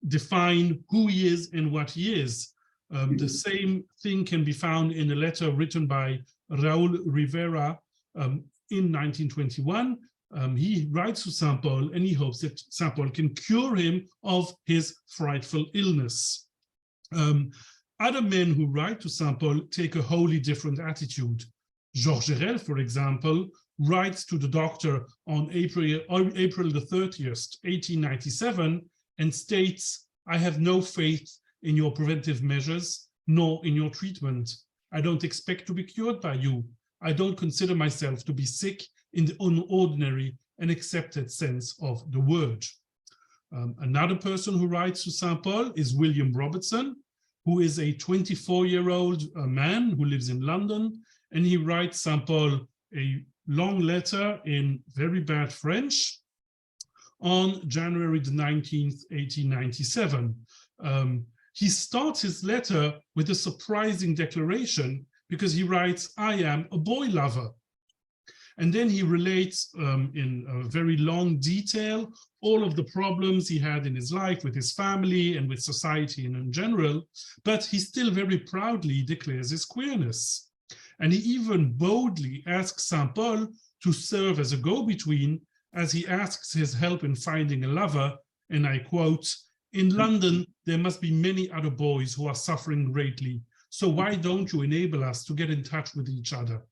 define who he is and what he is. The same thing can be found in a letter written by Raúl Rivera in 1921. He writes to St. Paul and he hopes that St. Paul can cure him of his frightful illness. Other men who write to St. Paul take a wholly different attitude. Georges Herel, for example, writes to the doctor on April the 30th, 1897, and states, "I have no faith in your preventive measures, nor in your treatment. I don't expect to be cured by you. I don't consider myself to be sick in the ordinary and accepted sense of the word." Another person who writes to St. Paul is William Robertson, who is a 24-year-old man who lives in London, and he writes St. Paul a long letter in very bad French on January the 19th, 1897. He starts his letter with a surprising declaration because he writes, "I am a boy lover." And then he relates in a very long detail all of the problems he had in his life with his family and with society in general, but he still very proudly declares his queerness. And he even boldly asks St. Paul to serve as a go-between as he asks his help in finding a lover, and I quote, "In London, there must be many other boys who are suffering greatly, so why don't you enable us to get in touch with each other?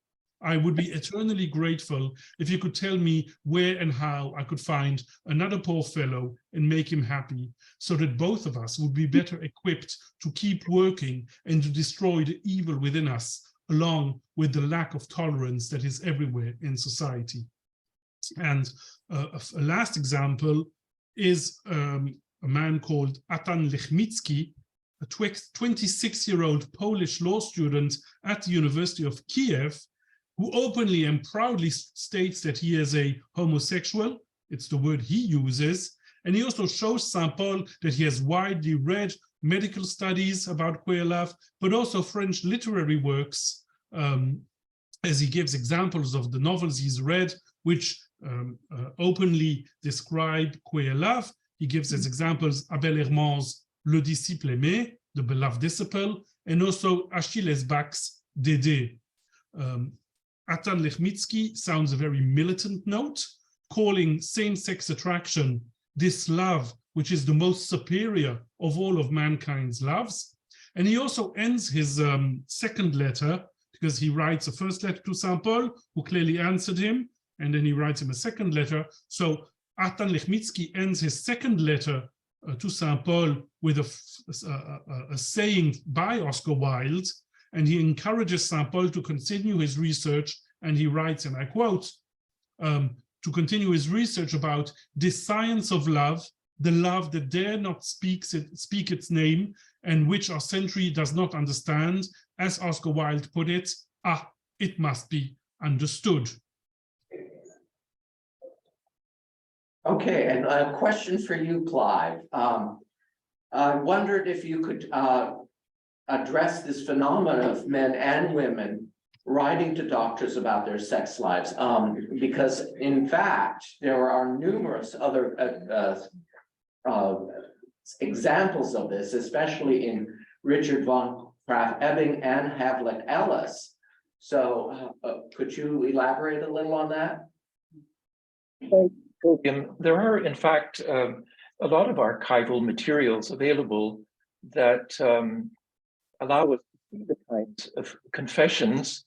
I would be eternally grateful if you could tell me where and how I could find another poor fellow and make him happy, so that both of us would be better equipped to keep working and to destroy the evil within us, along with the lack of tolerance that is everywhere in society." And a last example is a man called Atan Lechmicki, a 26-year-old Polish law student at the University of Kiev, who openly and proudly states that he is a homosexual. It's the word he uses. And he also shows St. Paul that he has widely read medical studies about queer love, but also French literary works, as he gives examples of the novels he's read, which openly describe queer love. He gives as examples Abel Herman's Le Disciple Aimé, The Beloved Disciple, and also Achilles Bach's Dédé. Atan Lechmicki sounds a very militant note, calling same-sex attraction this love, which is the most superior of all of mankind's loves. And he also ends his second letter, because he writes a first letter to St. Paul, who clearly answered him, and then he writes him a second letter. So Atan Lechmicki ends his second letter to St. Paul with a saying by Oscar Wilde, and he encourages St. Paul to continue his research, and he writes, and I quote, to continue his research about this science of love, the love that dare not speak its name, and which our century does not understand, as Oscar Wilde put it, it must be understood. Okay, and a question for you, Clive. I wondered if you could address this phenomenon of men and women writing to doctors about their sex lives, because in fact, there are numerous other examples of this, especially in Richard von Krafft-Ebing and Havlet Ellis. So could you elaborate a little on that? There are, in fact, a lot of archival materials available that allow us to see the kinds of confessions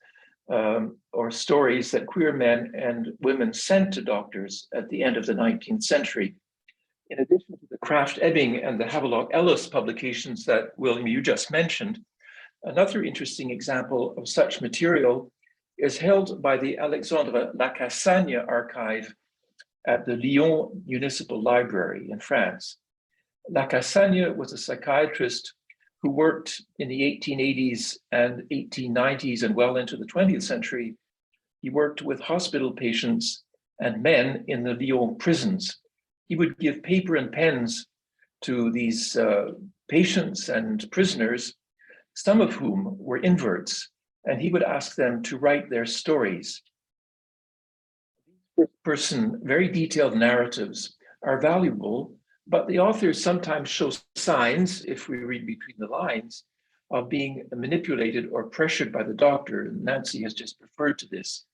or stories that queer men and women sent to doctors at the end of the 19th century. In addition to the Kraft Ebing and the Havelock Ellis publications that, William, you just mentioned, another interesting example of such material is held by the Alexandre Lacassagne archive at the Lyon Municipal Library in France. Lacassagne was a psychiatrist who worked in the 1880s and 1890s and well into the 20th century. He worked with hospital patients and men in the Lyon prisons. He would give paper and pens to these patients and prisoners, some of whom were inverts, and he would ask them to write their stories. First-person, very detailed narratives are valuable, but the authors sometimes show signs, if we read between the lines, of being manipulated or pressured by the doctor. Nancy has just referred to this.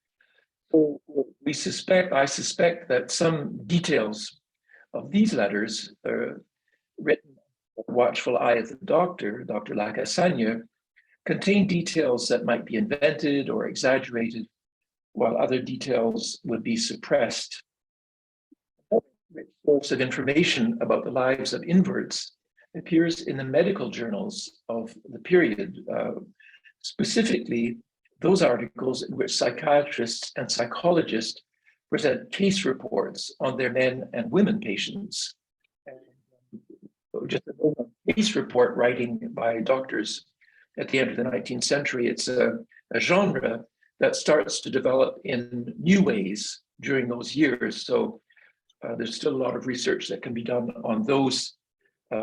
So I suspect that some details of these letters written with the watchful eye of the doctor, Dr. Lacassagne, contain details that might be invented or exaggerated, while other details would be suppressed. A source of information about the lives of inverts appears in the medical journals of the period, specifically those articles in which psychiatrists and psychologists present case reports on their men and women patients. Just a case report writing by doctors at the end of the 19th century, it's a genre that starts to develop in new ways during those years. So there's still a lot of research that can be done on those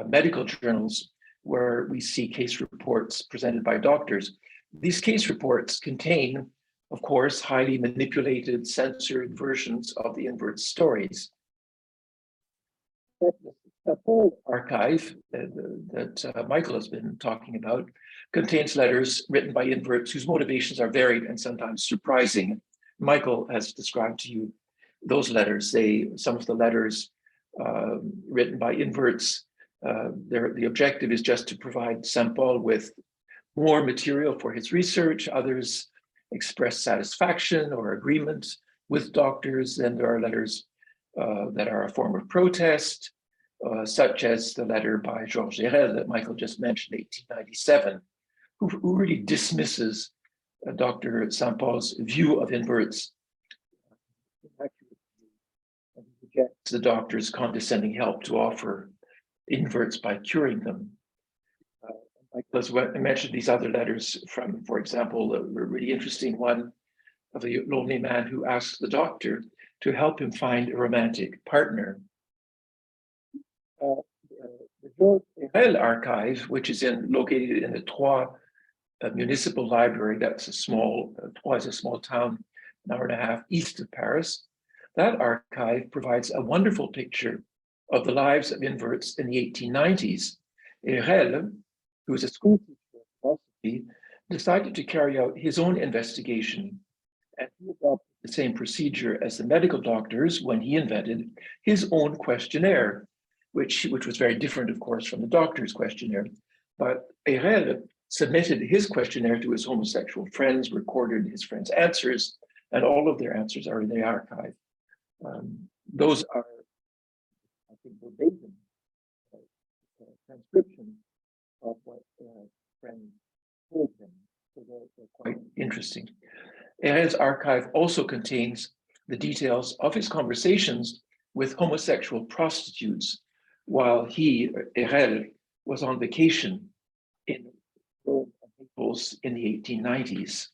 medical journals where we see case reports presented by doctors. These case reports contain, of course, highly manipulated, censored versions of the invert stories. The whole archive that Michael has been talking about contains letters written by inverts whose motivations are varied and sometimes surprising. Michael has described to you those letters. Some of the letters written by inverts, the objective is just to provide Saint Paul with more material for his research. Others express satisfaction or agreement with doctors. Then there are letters that are a form of protest, such as the letter by Georges Herel that Michael just mentioned, 1897, who really dismisses Dr. Saint Paul's view of inverts and rejects the doctor's condescending help to offer inverts by curing them. I mentioned these other letters from, for example, a really interesting one of a lonely man who asks the doctor to help him find a romantic partner. The Georges Herel archive, which is located in the Troyes Municipal Library, that's Troyes is a small town, an hour and a half east of Paris. That archive provides a wonderful picture of the lives of inverts in the 1890s. Herel, who was a school teacher of philosophy, decided to carry out his own investigation, and he adopted the same procedure as the medical doctors when he invented his own questionnaire, which was very different, of course, from the doctor's questionnaire. But Herel submitted his questionnaire to his homosexual friends, recorded his friends' answers, and all of their answers are in the archive. Those are, I think, verbatim transcription of what friends told them. So they're quite interesting. Herel's archive also contains the details of his conversations with homosexual prostitutes while he, Herel, was on vacation in Rome and Naples in the 1890s.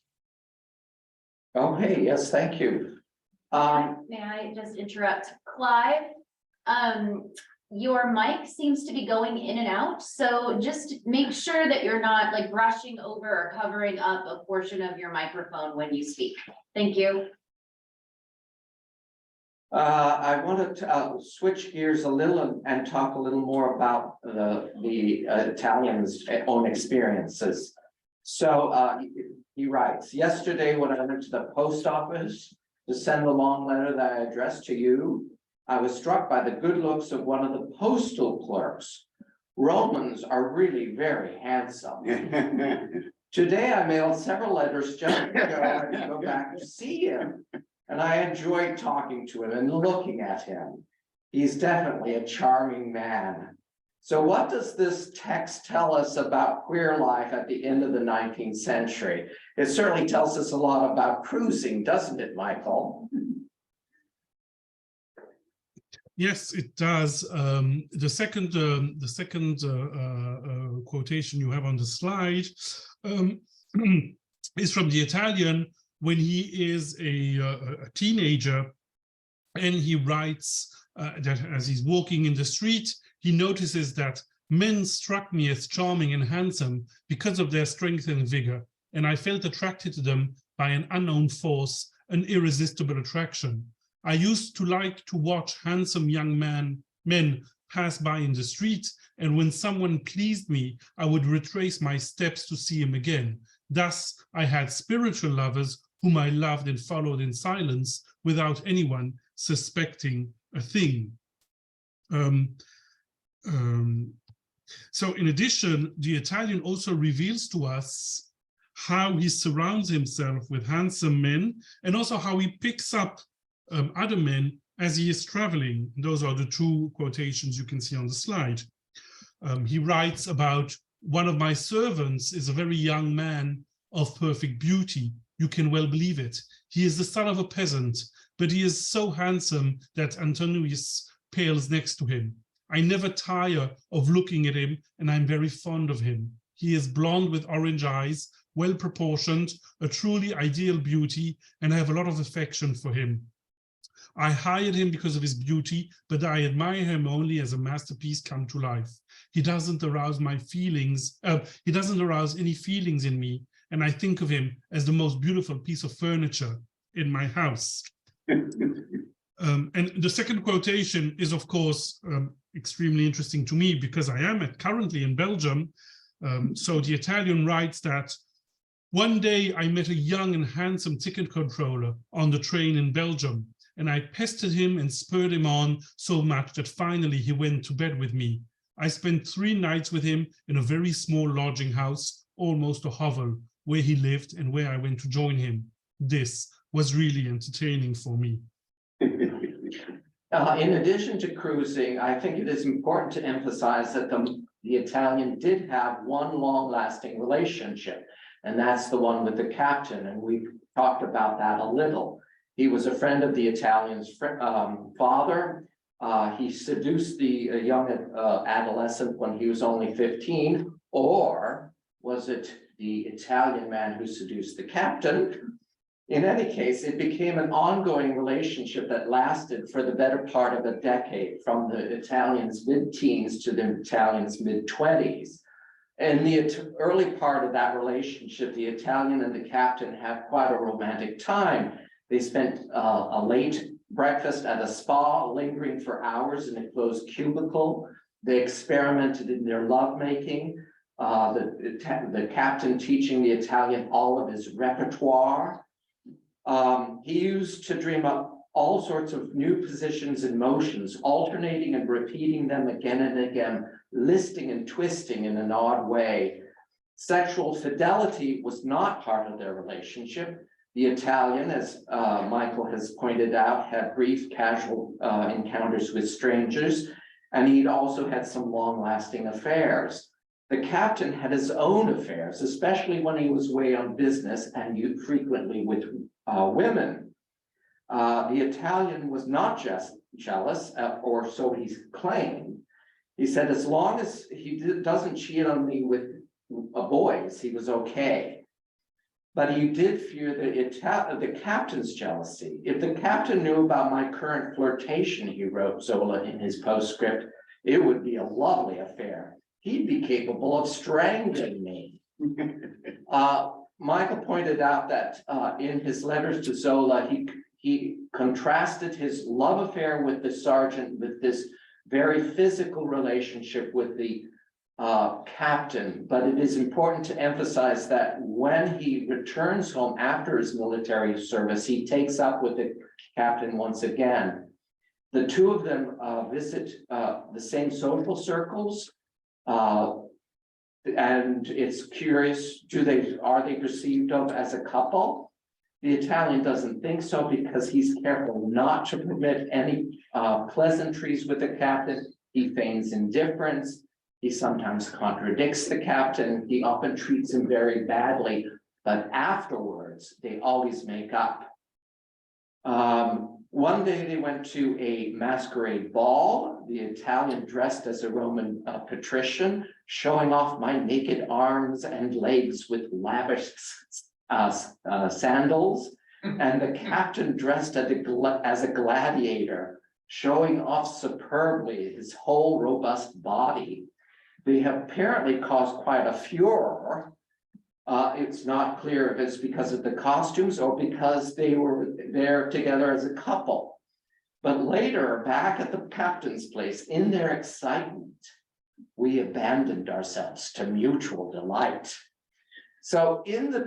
Oh, hey, yes, thank you. May I just interrupt? Clive, your mic seems to be going in and out, so just make sure that you're not like brushing over or covering up a portion of your microphone when you speak. Thank you. I wanted to switch gears a little and talk a little more about the Italians' own experiences. So he writes, yesterday when I went to the post office to send the long letter that I addressed to you, I was struck by the good looks of one of the postal clerks. Romans are really very handsome. Today, I mailed several letters just to go back to see him. And I enjoyed talking to him and looking at him. He's definitely a charming man. So what does this text tell us about queer life at the end of the 19th century? It certainly tells us a lot about cruising, doesn't it, Michael? Yes, it does. The second quotation you have on the slide is from the Italian when he is a teenager, and he writes that as he's walking in the street, he notices that men struck me as charming and handsome because of their strength and vigor, and I felt attracted to them by an unknown force, an irresistible attraction. I used to like to watch handsome young men pass by in the street, and when someone pleased me, I would retrace my steps to see him again. Thus, I had spiritual lovers whom I loved and followed in silence without anyone suspecting a thing. So in addition, the Italian also reveals to us how he surrounds himself with handsome men, and also how he picks up other men as he is traveling. Those are the two quotations you can see on the slide. He writes about, one of my servants is a very young man of perfect beauty. You can well believe it. He is the son of a peasant, but he is so handsome that Antonius pales next to him. I never tire of looking at him, and I'm very fond of him. He is blonde with orange eyes, well proportioned, a truly ideal beauty, and I have a lot of affection for him. I hired him because of his beauty, but I admire him only as a masterpiece come to life. He doesn't arouse my feelings, he doesn't arouse any feelings in me, and I think of him as the most beautiful piece of furniture in my house. And the second quotation is, of course, extremely interesting to me because I am currently in Belgium. So the Italian writes that, one day I met a young and handsome ticket controller on the train in Belgium, and I pestered him and spurred him on so much that finally he went to bed with me. I spent 3 nights with him in a very small lodging house, almost a hovel, where he lived and where I went to join him. This was really entertaining for me. In addition to cruising, I think it is important to emphasize that the Italian did have one long-lasting relationship, and that's the one with the captain, and we've talked about that a little. He was a friend of the Italian's father. He seduced the young adolescent when he was only 15, or was it the Italian man who seduced the captain? In any case, it became an ongoing relationship that lasted for the better part of a decade, from the Italians' mid-teens to the Italians' mid-20s. In the early part of that relationship, the Italian and the captain had quite a romantic time. They spent a late breakfast at a spa, lingering for hours in a closed cubicle. They experimented in their lovemaking, the captain teaching the Italian all of his repertoire. He used to dream up all sorts of new positions and motions, alternating and repeating them again and again, listing and twisting in an odd way. Sexual fidelity was not part of their relationship. The Italian, as Michael has pointed out, had brief casual encounters with strangers, and he'd also had some long-lasting affairs. The captain had his own affairs, especially when he was away on business and frequently with women. The Italian was not just jealous, or so he claimed. He said, as long as he doesn't cheat on me with boys, he was okay. But he did fear the captain's jealousy. If the captain knew about my current flirtation, he wrote Zola in his postscript, it would be a lovely affair. He'd be capable of strangling me. Michael pointed out that in his letters to Zola, he contrasted his love affair with the sergeant with this very physical relationship with the captain. But it is important to emphasize that when he returns home after his military service, he takes up with the captain once again. The two of them visit the same social circles. And it's curious, are they perceived of as a couple? The Italian doesn't think so because he's careful not to permit any pleasantries with the captain. He feigns indifference. He sometimes contradicts the captain. He often treats him very badly, but afterwards they always make up. One day they went to a masquerade ball. The Italian dressed as a Roman patrician, showing off my naked arms and legs with lavish sandals. And the captain dressed as a gladiator, showing off superbly his whole robust body. They have apparently caused quite a furor. It's not clear if it's because of the costumes or because they were there together as a couple. But later, back at the captain's place, in their excitement, we abandoned ourselves to mutual delight. So in the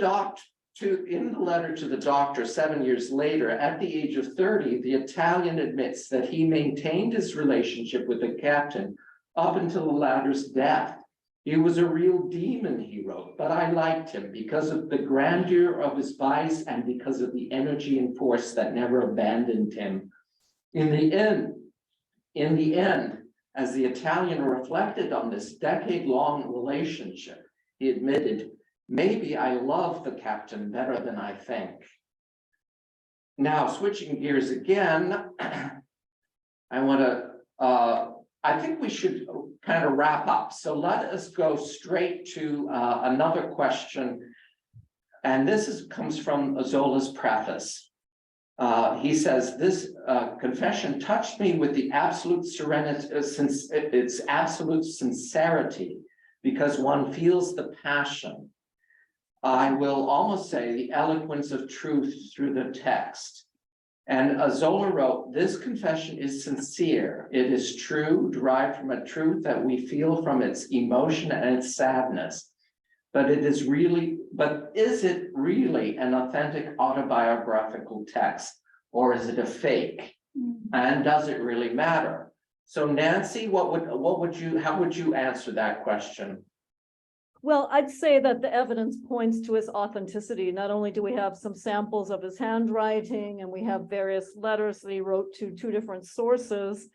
letter to the doctor 7 years later, at the age of 30, the Italian admits that he maintained his relationship with the captain up until the latter's death. He was a real demon, he wrote, but I liked him because of the grandeur of his vice and because of the energy and force that never abandoned him. In the end, as the Italian reflected on this decade-long relationship, he admitted, maybe I love the captain better than I think. Now, switching gears again, I think we should kind of wrap up. So let us go straight to another question. And this comes from Zola's preface. He says, this confession touched me with the absolute serenity, its absolute sincerity, because one feels the passion. I will almost say the eloquence of truth through the text. And Zola wrote, this confession is sincere. It is true, derived from a truth that we feel from its emotion and its sadness. But is it really an authentic autobiographical text, or is it a fake? And does it really matter? So Nancy, how would you answer that question? Well, I'd say that the evidence points to his authenticity. Not only do we have some samples of his handwriting, and we have various letters that he wrote to two different sources.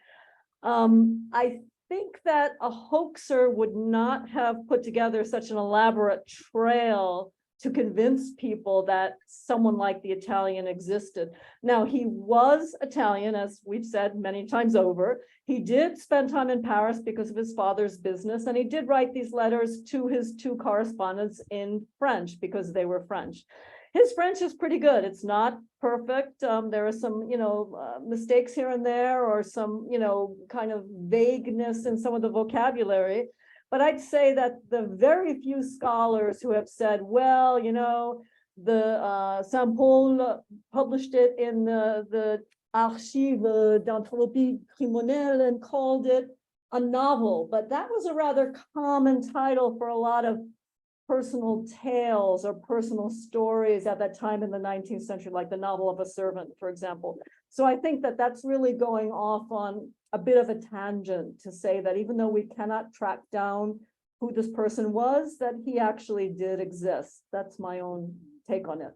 I think that a hoaxer would not have put together such an elaborate trail to convince people that someone like the Italian existed. Now, he was Italian, as we've said many times over. He did spend time in Paris because of his father's business, and he did write these letters to his two correspondents in French because they were French. His French is pretty good. It's not perfect. There are some, mistakes here and there, or some, kind of vagueness in some of the vocabulary. But I'd say that the very few scholars who have said, well, the Saint-Paul published it in the Archives d'Anthropologie Criminelle and called it a novel. But that was a rather common title for a lot of personal tales or personal stories at that time in the 19th century, like the novel of a servant, for example. So I think that that's really going off on a bit of a tangent to say that even though we cannot track down who this person was, that he actually did exist. That's my own take on it.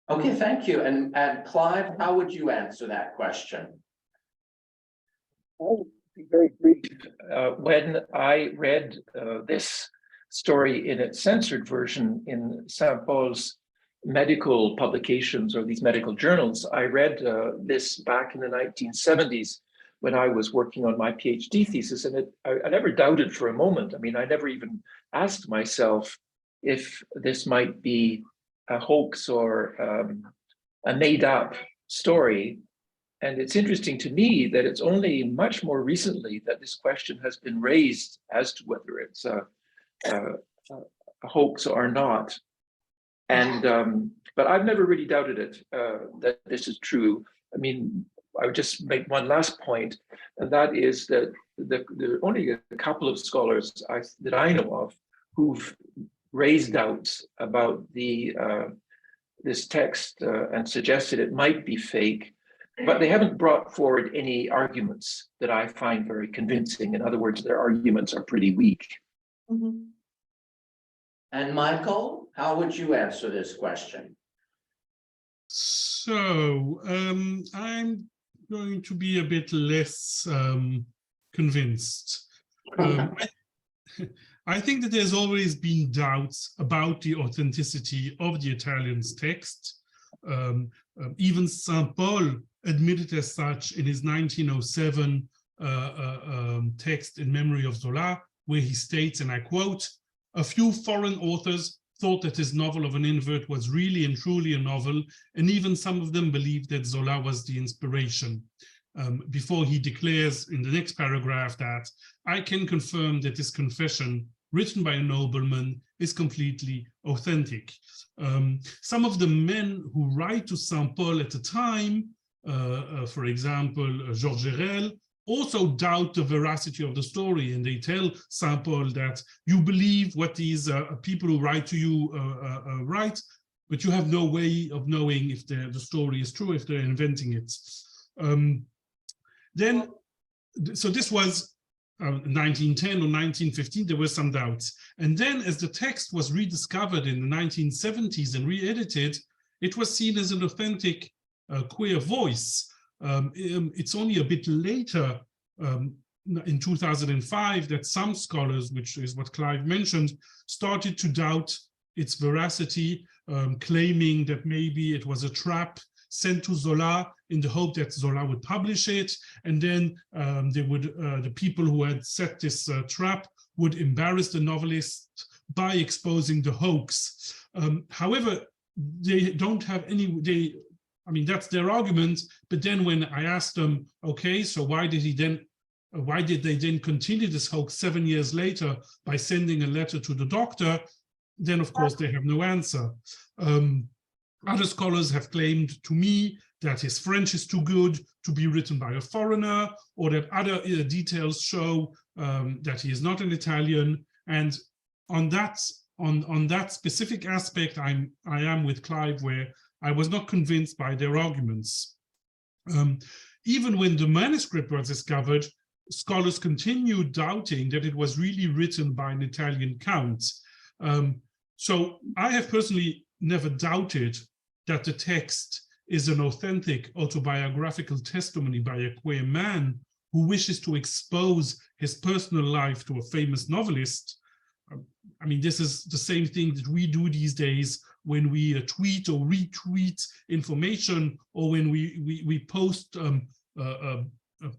Okay, thank you. And Clive, how would you answer that question? I'll be very brief. When I read this story in its censored version in Saint Paul's medical publications, or these medical journals, I read this back in the 1970s when I was working on my PhD thesis, and I never doubted for a moment. I mean, I never even asked myself if this might be a hoax or a made-up story. And it's interesting to me that it's only much more recently that this question has been raised as to whether it's a hoax or not. And but I've never really doubted it, that this is true. I mean, I would just make one last point, and that is that there are only a couple of scholars that I know of who've raised doubts about this text and suggested it might be fake. But they haven't brought forward any arguments that I find very convincing. In other words, their arguments are pretty weak. Mhm. And Michael, how would you answer this question? So I'm going to be a bit less convinced. I think that there's always been doubts about the authenticity of the Italian's text. Even Saint Paul admitted as such in his 1907 text in memory of Zola, where he states, and I quote, "A few foreign authors thought that his novel of an invert was really and truly a novel, and even some of them believed that Zola was the inspiration." Before he declares in the next paragraph that I can confirm that this confession written by a nobleman is completely authentic. Some of the men who write to Saint Paul at the time, for example, Georges Herel, also doubt the veracity of the story, and they tell Saint Paul that you believe what these people who write to you write, but you have no way of knowing if the story is true, if they're inventing it. So this was 1910 or 1915, there were some doubts. And then as the text was rediscovered in the 1970s and re-edited, it was seen as an authentic queer voice. It's only a bit later, in 2005, that some scholars, which is what Clive mentioned, started to doubt its veracity, claiming that maybe it was a trap sent to Zola in the hope that Zola would publish it, and then the people who had set this trap would embarrass the novelist by exposing the hoax. However, they don't have any, I mean, that's their argument, but then when I asked them, okay, so why did they then continue this hoax 7 years later by sending a letter to the doctor? Then of course they have no answer. Other scholars have claimed to me that his French is too good to be written by a foreigner, or that other details show that he is not an Italian. And on that specific aspect, I am with Clive, where I was not convinced by their arguments. Even when the manuscript was discovered, scholars continued doubting that it was really written by an Italian count. So I have personally never doubted that the text is an authentic autobiographical testimony by a queer man who wishes to expose his personal life to a famous novelist. I mean, this is the same thing that we do these days when we tweet or retweet information, or when we post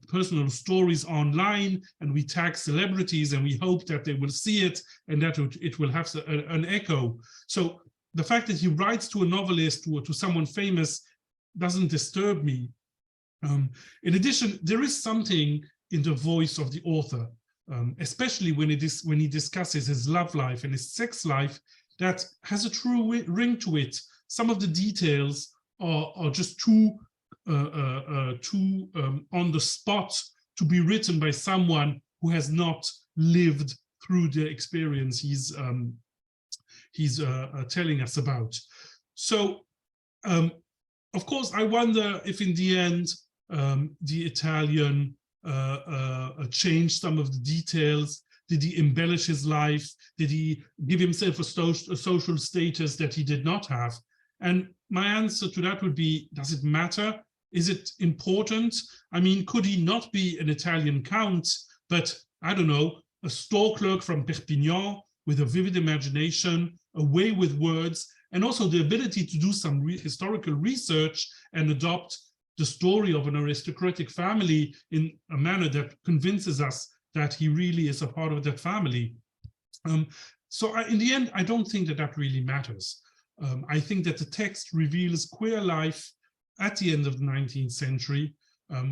personal stories online and we tag celebrities and we hope that they will see it and that it will have an echo. So the fact that he writes to a novelist or to someone famous doesn't disturb me. In addition, there is something in the voice of the author, especially when he discusses his love life and his sex life, that has a true ring to it. Some of the details are just too on the spot to be written by someone who has not lived through the experience he's telling us about. So, of course, I wonder if in the end, the Italian changed some of the details. Did he embellish his life? Did he give himself a social status that he did not have? And my answer to that would be, does it matter? Is it important? I mean, could he not be an Italian count, but I don't know, a store clerk from Perpignan with a vivid imagination, a way with words, and also the ability to do some historical research and adopt the story of an aristocratic family in a manner that convinces us that he really is a part of that family. So in the end, I don't think that that really matters. I think that the text reveals queer life at the end of the 19th century,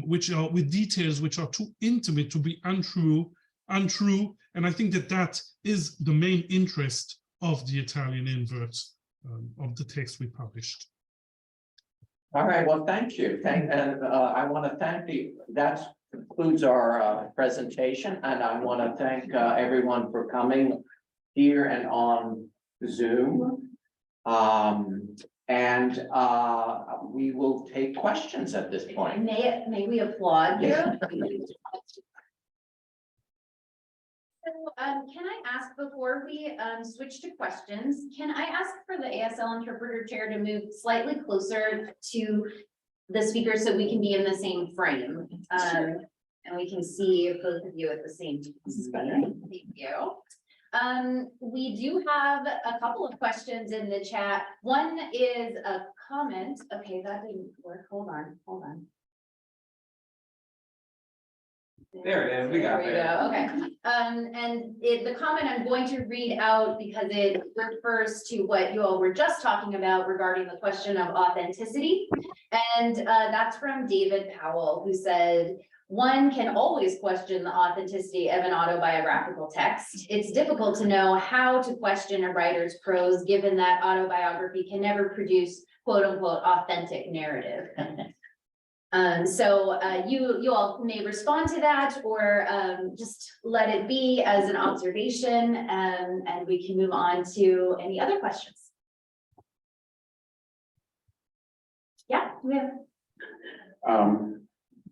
which are with details which are too intimate to be untrue. And I think that that is the main interest of the Italian Invert, of the text we published. All right, well, thank you. I want to thank that concludes our presentation, and I want to thank everyone for coming here and on Zoom. And we will take questions at this point. May we applaud you? Yeah. So, can I ask before we switch to questions, can I ask for the ASL interpreter chair to move slightly closer to the speaker so we can be in the same frame? And we can see both of you at the same time. This is better. Thank you. We do have a couple of questions in the chat. One is a comment. Okay, that didn't work. Hold on. There it is, we got There we there. go, okay. And the comment I'm going to read out because it refers to what you all were just talking about regarding the question of authenticity. And that's from David Powell, who said, "One can always question the authenticity of an autobiographical text. It's difficult to know how to question a writer's prose, given that autobiography can never produce quote unquote authentic narrative." So you all may respond to that or just let it be as an observation, and we can move on to any other questions. Yeah, we have.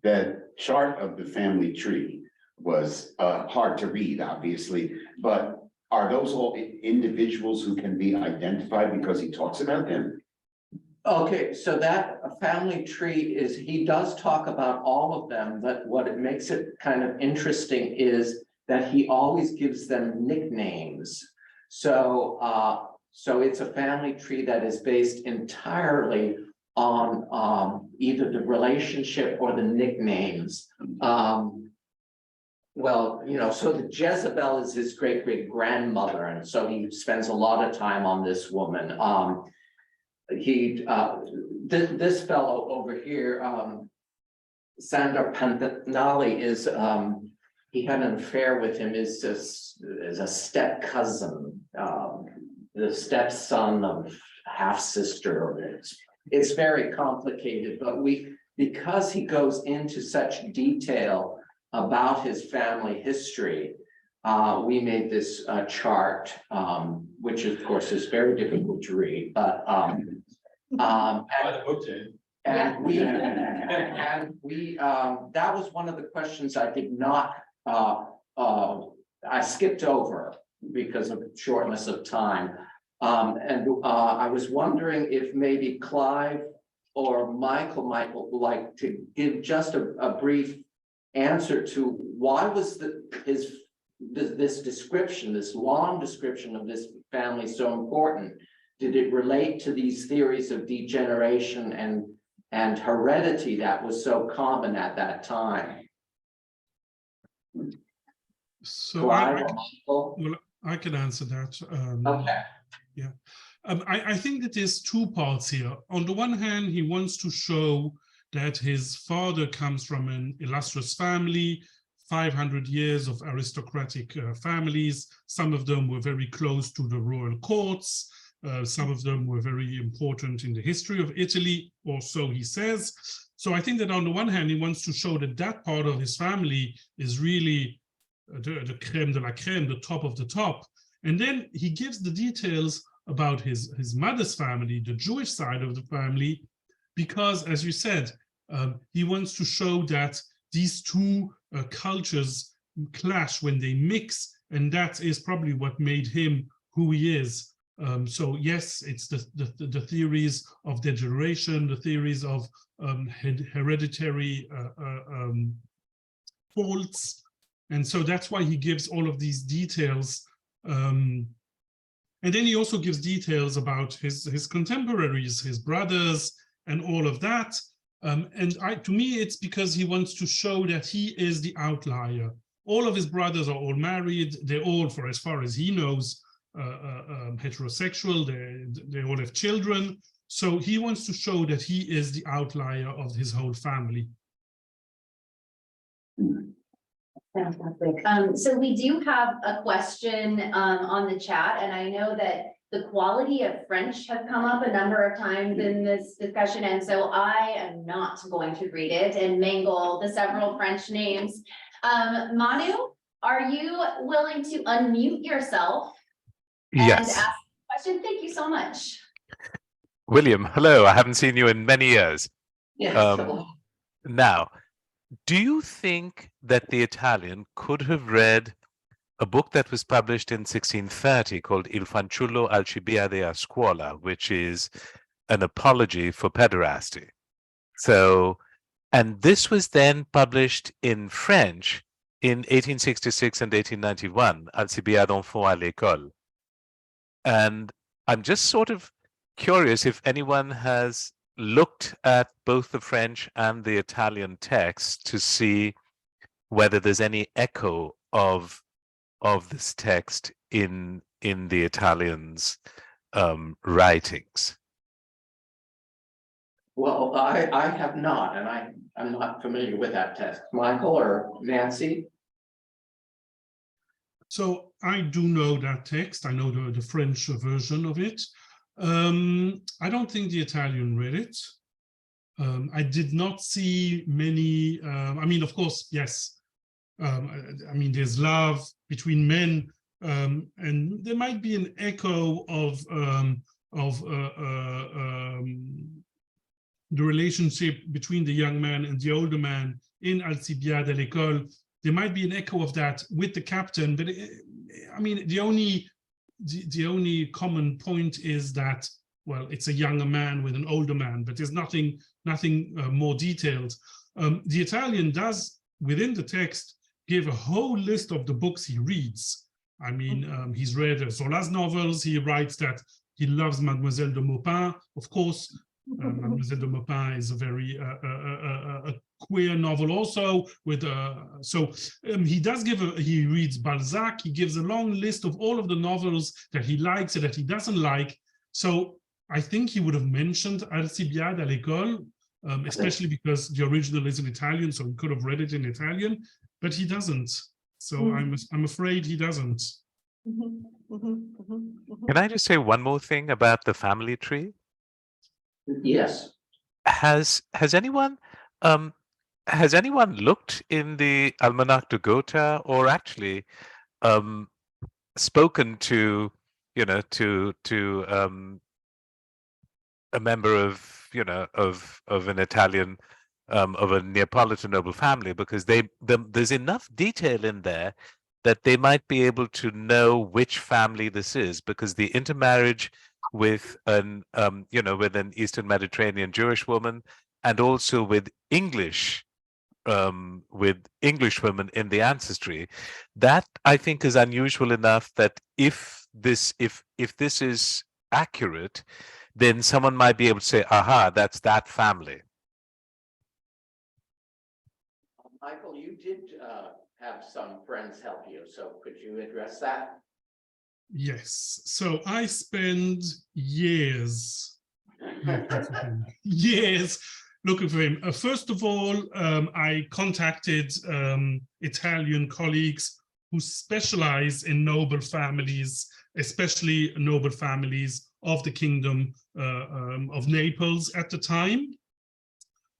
The chart of the family tree was hard to read, obviously, but are those all individuals who can be identified because he talks about them? Okay, so that family tree is, he does talk about all of them, but what it makes it kind of interesting is that he always gives them nicknames. So it's a family tree that is based entirely on either the relationship or the nicknames. Well, you know, so the Jezebel is his great-great-grandmother, and so he spends a lot of time on this woman. This fellow over here, Sandor Pantanali, is he had an affair with him, is a step cousin, the stepson of half sister. It's very complicated, but because he goes into such detail about his family history, we made this chart, which of course is very difficult to read, but and we that was one of the questions I did not I skipped over because of shortness of time. I was wondering if maybe Clive or Michael might like to give just a brief answer to why was this description, this long description of this family so important? Did it relate to these theories of degeneration and heredity that was so common at that time? So Clive or Michael? well, I can answer that. Okay. Yeah, I think that there's two parts here. On the one hand, he wants to show that his father comes from an illustrious family, 500 years of aristocratic families. Some of them were very close to the royal courts. Some of them were very important in the history of Italy, or so he says. So I think that on the one hand, he wants to show that that part of his family is really the crème de la crème, the top of the top. And then he gives the details about his mother's family, the Jewish side of the family, because, as you said, he wants to show that these two cultures clash when they mix, and that is probably what made him who he is. So yes, it's the theories of degeneration, the theories of hereditary faults, and so that's why he gives all of these details. And then he also gives details about his contemporaries, his brothers, and all of that. And to me, it's because he wants to show that he is the outlier. All of his brothers are all married. They're all, for as far as he knows, heterosexual. They all have children. So he wants to show that he is the outlier of his whole family. Fantastic. So we do have a question on the chat, and I know that the quality of French has come up a number of times in this discussion, and so I am not going to read it and mangle the several French names. Manu, are you willing to unmute yourself and Yes. ask a question? Thank you so much. William, hello. I haven't seen you in many years. Yes, hello. Now, do you think that the Italian could have read a book that was published in 1630 called Il fanciullo Alcibiade a scuola, which is an apology for pederasty? So, and this was then published in French in 1866 and 1891, Alcibiade enfant à l'école. And I'm just sort of curious if anyone has looked at both the French and the Italian text to see whether there's any echo of this text in the Italians' writings. Well, I have not, and I'm not familiar with that text. Michael or Nancy? So I do know that text. I know the French version of it. I don't think the Italian read it. I did not see many. I mean, of course, yes. I mean, there's love between men, and there might be an echo of the relationship between the young man and the older man in Alcibiade à l'école. There might be an echo of that with the captain, but I mean, the only common point is that, well, it's a younger man with an older man, but there's nothing more detailed. The Italian does, within the text, give a whole list of the books he reads. I mean, he's read Zola's novels. He writes that he loves Mademoiselle de Maupin, of course. Mademoiselle de Maupin is a very a queer novel also with he does give he reads Balzac. He gives a long list of all of the novels that he likes and that he doesn't like. So I think he would have mentioned Alcibiade à l'école, especially because the original is in Italian, so he could have read it in Italian, but he doesn't. So I'm afraid he doesn't. Can I just say one more thing about the family tree? Yes. Has anyone looked in the Almanach de Gotha, or actually spoken to a member of an Italian of a Neapolitan noble family, because there's enough detail in there that they might be able to know which family this is, because the intermarriage with an Eastern Mediterranean Jewish woman, and also with English women in the ancestry, that I think is unusual enough that if this is accurate, then someone might be able to say, aha, that's that family. Michael, you did have some friends help you, so could you address that? Yes. So I spent years looking for him. Years looking for him. First of all, I contacted Italian colleagues who specialize in noble families, especially noble families of the Kingdom of Naples at the time.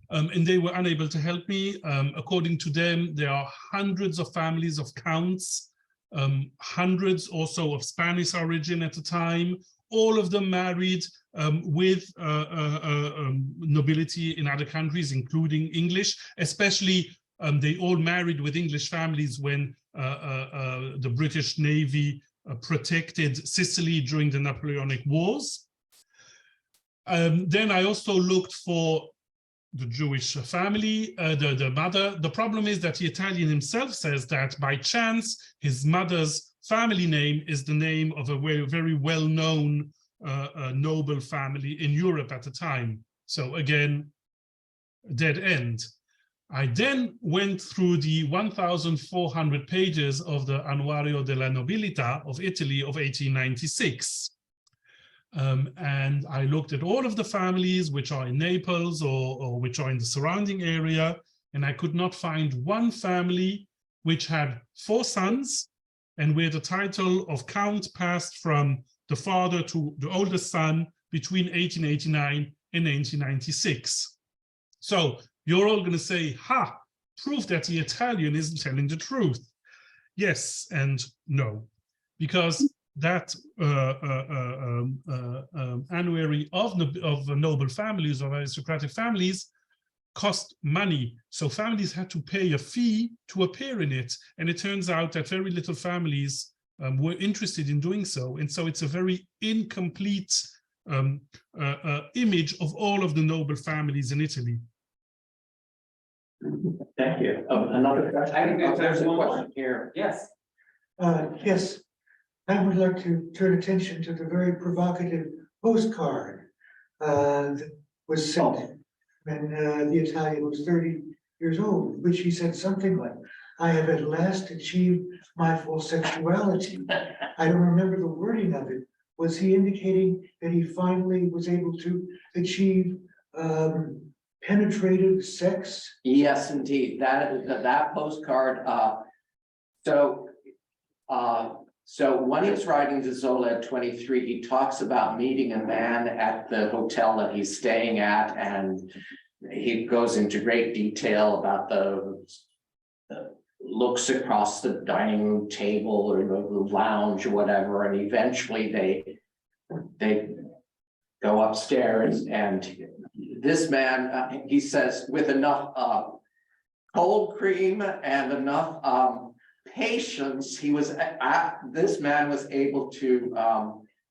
And they were unable to help me. According to them, there are hundreds of families of counts, hundreds also of Spanish origin at the time, all of them married with nobility in other countries, including English, especially they all married with English families when the British Navy protected Sicily during the Napoleonic Wars. Then I also looked for the Jewish family, the mother. The problem is that the Italian himself says that by chance, his mother's family name is the name of a very well-known noble family in Europe at the time. So again, dead end. I then went through the 1,400 pages of the Annuario della Nobiltà of Italy of 1896. And I looked at all of the families which are in Naples or which are in the surrounding area, and I could not find one family which had 4 sons and where the title of Count passed from the father to the oldest son between 1889 and 1896. So you're all going to say, ha, proof that the Italian isn't telling the truth. Yes and no, because that annuary of noble families, of aristocratic families, cost money. So families had to pay a fee to appear in it. And it turns out that very little families were interested in doing so. And so it's a very incomplete image of all of the noble families in Italy. Thank you. Another question? I think there's There's a one more. question here. Yes. Yes, I would like to turn attention to the very provocative postcard that was sent when the Italian was 30 years old, which he said something like, "I have at last achieved my full sexuality." I don't remember the wording of it. Was he indicating that he finally was able to achieve penetrative sex? Yes, indeed. That postcard. So when he was writing to Zola at 23, he talks about meeting a man at the hotel that he's staying at, and he goes into great detail about the looks across the dining room table or the lounge or whatever, and eventually they go upstairs, and this man, he says, with enough cold cream and enough patience, this man was able to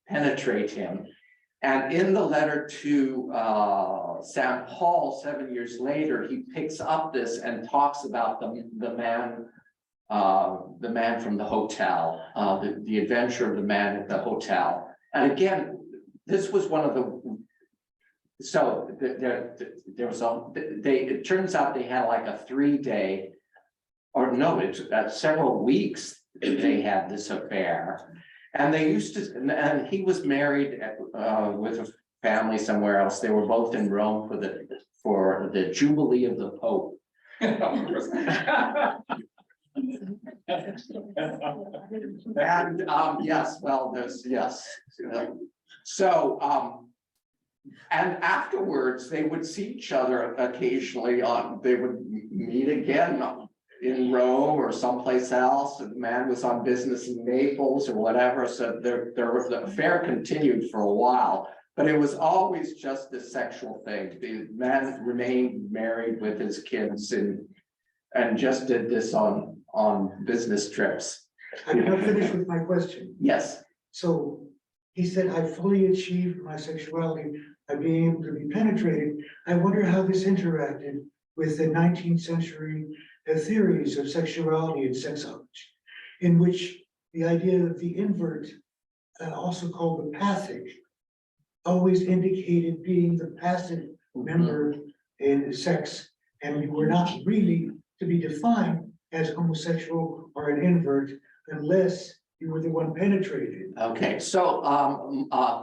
penetrate him. And in the letter to St. Paul 7 years later, he picks up this and talks about the man from the hotel, the adventure of the man at the hotel. And again, this was one of the. So there was it turns out they had like a 3-day, or no, it's several weeks they had this affair. And they used to, and he was married with a family somewhere else. They were both in Rome for the Jubilee of the Pope. And yes, well, yes. So and afterwards they would see each other occasionally they would meet again in Rome or someplace else, and the man was on business in Naples or whatever. So the affair continued for a while, but it was always just a sexual thing. The man remained married with his kids and just did this on business trips. I'm not finished with my question. Yes. So he said, "I fully achieved my sexuality by being able to be penetrated." I wonder how this interacted with the 19th century theories of sexuality and sexology, in which the idea of the invert, also called the pathic, always indicated being the passive member in sex, and you were not really to be defined as homosexual or an invert unless you were the one penetrated. Okay, so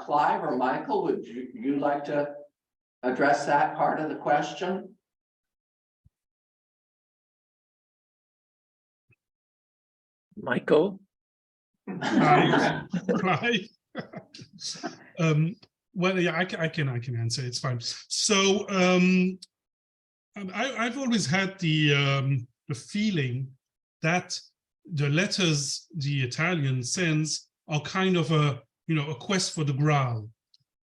Clive or Michael, would you like to address that part of the question? Michael? Right. Well, yeah, I can answer. It's fine. So I've always had the feeling that the letters the Italian sends are kind of a quest for the Graal.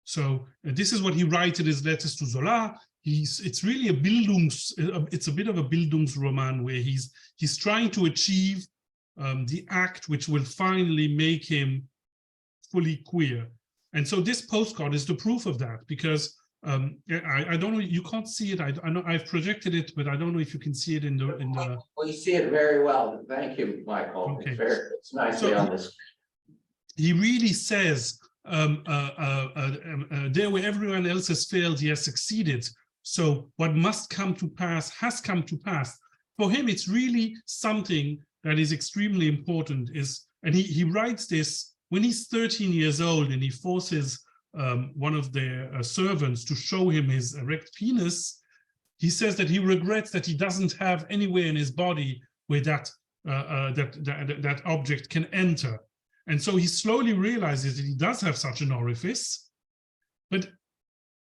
So this is what he writes in his letters to Zola. It's really it's a bit of a Bildungsroman where he's trying to achieve the act which will finally make him fully queer. And so this postcard is the proof of that, because I don't know, you can't see it. I know I've projected it, but I don't know if you can see it in the. We see it very well. Thank you, Michael. Okay. It's nicely on this. He really says, there where everyone else has failed, he has succeeded. So what must come to pass has come to pass. For him, it's really something that is extremely important. And he writes this when he's 13 years old, and he forces one of their servants to show him his erect penis. He says that he regrets that he doesn't have anywhere in his body where that object can enter. And so he slowly realizes that he does have such an orifice, but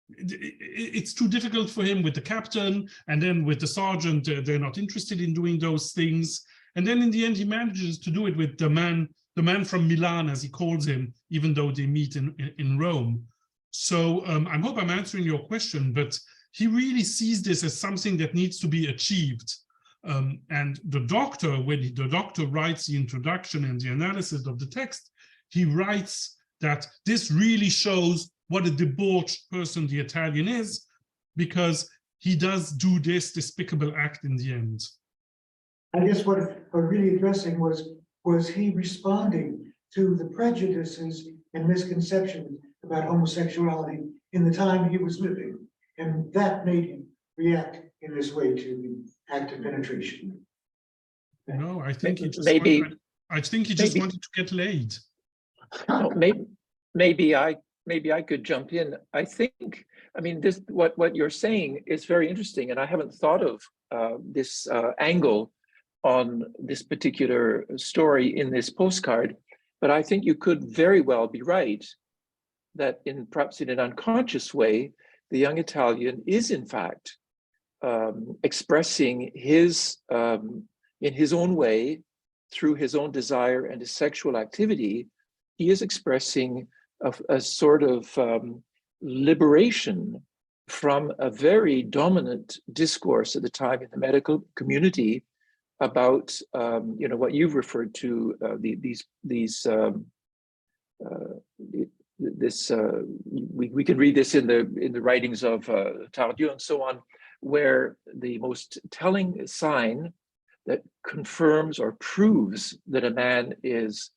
it's too difficult for him with the captain, and then with the sergeant, they're not interested in doing those things. And then in the end, he manages to do it with the man the man from Milan, as he calls him, even though they meet in Rome. So I hope I'm answering your question, but he really sees this as something that needs to be achieved. And the doctor, when the doctor writes the introduction and the analysis of the text, he writes that this really shows what a debauched person the Italian is, because he does do this despicable act in the end. I guess what really addressing was he responding to the prejudices and misconceptions about homosexuality in the time he was living, and that made him react in this way to the act of penetration. No, I think he just Maybe- wanted, I think he just maybe- wanted to get laid. No, maybe I could jump in. I think, I mean, this what you're saying is very interesting, and I haven't thought of this angle on this particular story in this postcard. But I think you could very well be right that perhaps in an unconscious way, the young Italian is in fact expressing his in his own way, through his own desire and his sexual activity, he is expressing a sort of liberation from a very dominant discourse at the time in the medical community about what you've referred to, we can read this in the writings of Tardieu and so on, where the most telling sign that confirms or proves that a man is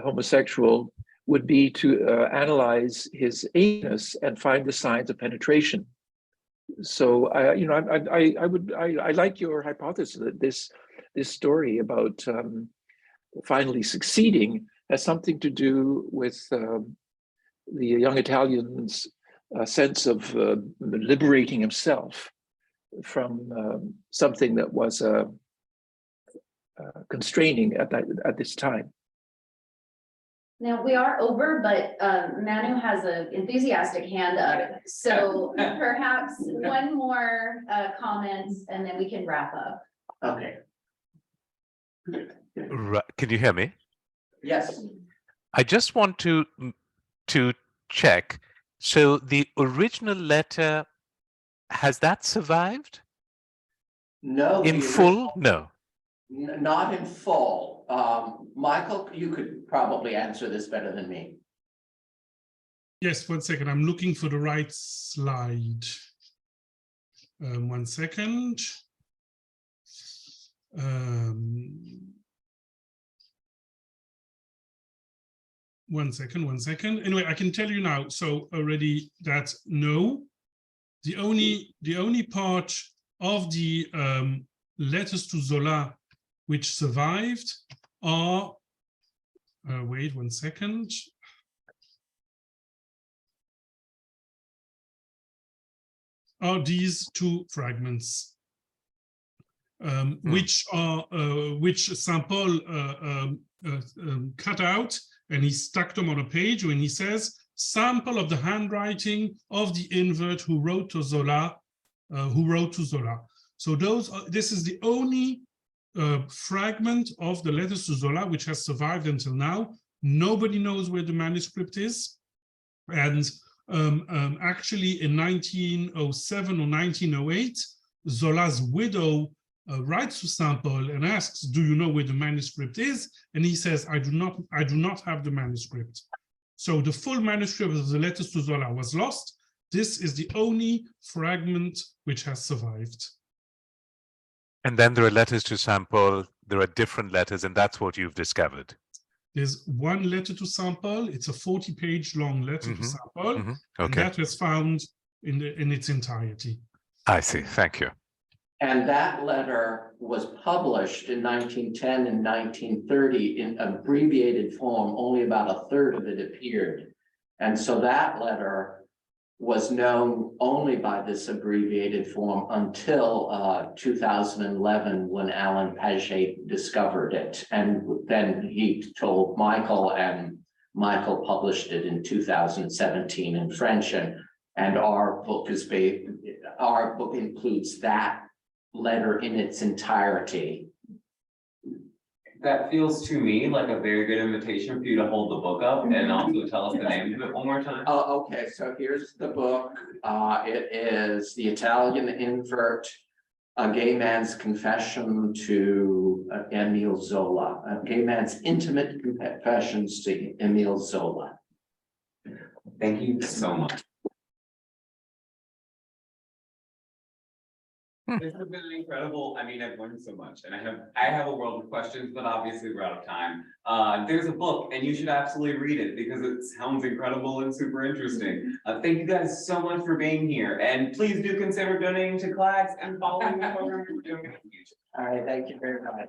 homosexual would be to analyze his anus and find the signs of penetration. So I like your hypothesis that this story about finally succeeding has something to do with the young Italian's sense of liberating himself from something that was constraining at this time. Now, we are over, but Manu has an enthusiastic hand up. So perhaps one more comment and then we can wrap up. Okay. Right. Can you hear me? Yes. I just want to check. So the original letter, has that survived? No. In full? No. Not in full. Michael, you could probably answer this better than me. Yes, 1 second. I'm looking for the right slide. 1 second. 1 second, 1 second. Anyway, I can tell you now. So already that no, the only part of the letters to Zola which survived are, wait 1 second. Are these two fragments, which Saint Paul cut out, and he stuck them on a page when he says, sample of the handwriting of the invert who wrote to Zola, So this is the only fragment of the letters to Zola which has survived until now. Nobody knows where the manuscript is. And actually in 1907 or 1908, Zola's widow writes to Saint Paul and asks, do you know where the manuscript is? And he says, I do not have the manuscript. So the full manuscript of the letters to Zola was lost. This is the only fragment which has survived. And then there are letters to Saint Paul. There are different letters, and that's what you've discovered. There's one letter to Saint Paul. It's a 40-page long letter to Saint Paul, Okay. and that was found in its entirety. I see. Thank you. And that letter was published in 1910 and 1930 in abbreviated form. Only about a third of it appeared. And so that letter was known only by this abbreviated form until 2011, when Alan Paget discovered it. And then he told Michael, and Michael published it in 2017 in French. And our book includes that letter in its entirety. That feels to me like a very good invitation for you to hold the book up and also tell us the name of it one more time. Oh, okay, so here's the book. It is The Italian Invert, a gay man's confession to Emile Zola, a gay man's intimate confessions to Emile Zola. Thank you so much. This has been incredible. I mean, I've learned so much and I have a world of questions, but obviously we're out of time. There's a book and you should absolutely read it because it sounds incredible and super interesting. Thank you guys so much for being here and please do consider donating to CLAGS and following the program we're doing in the future. All right, thank you very much.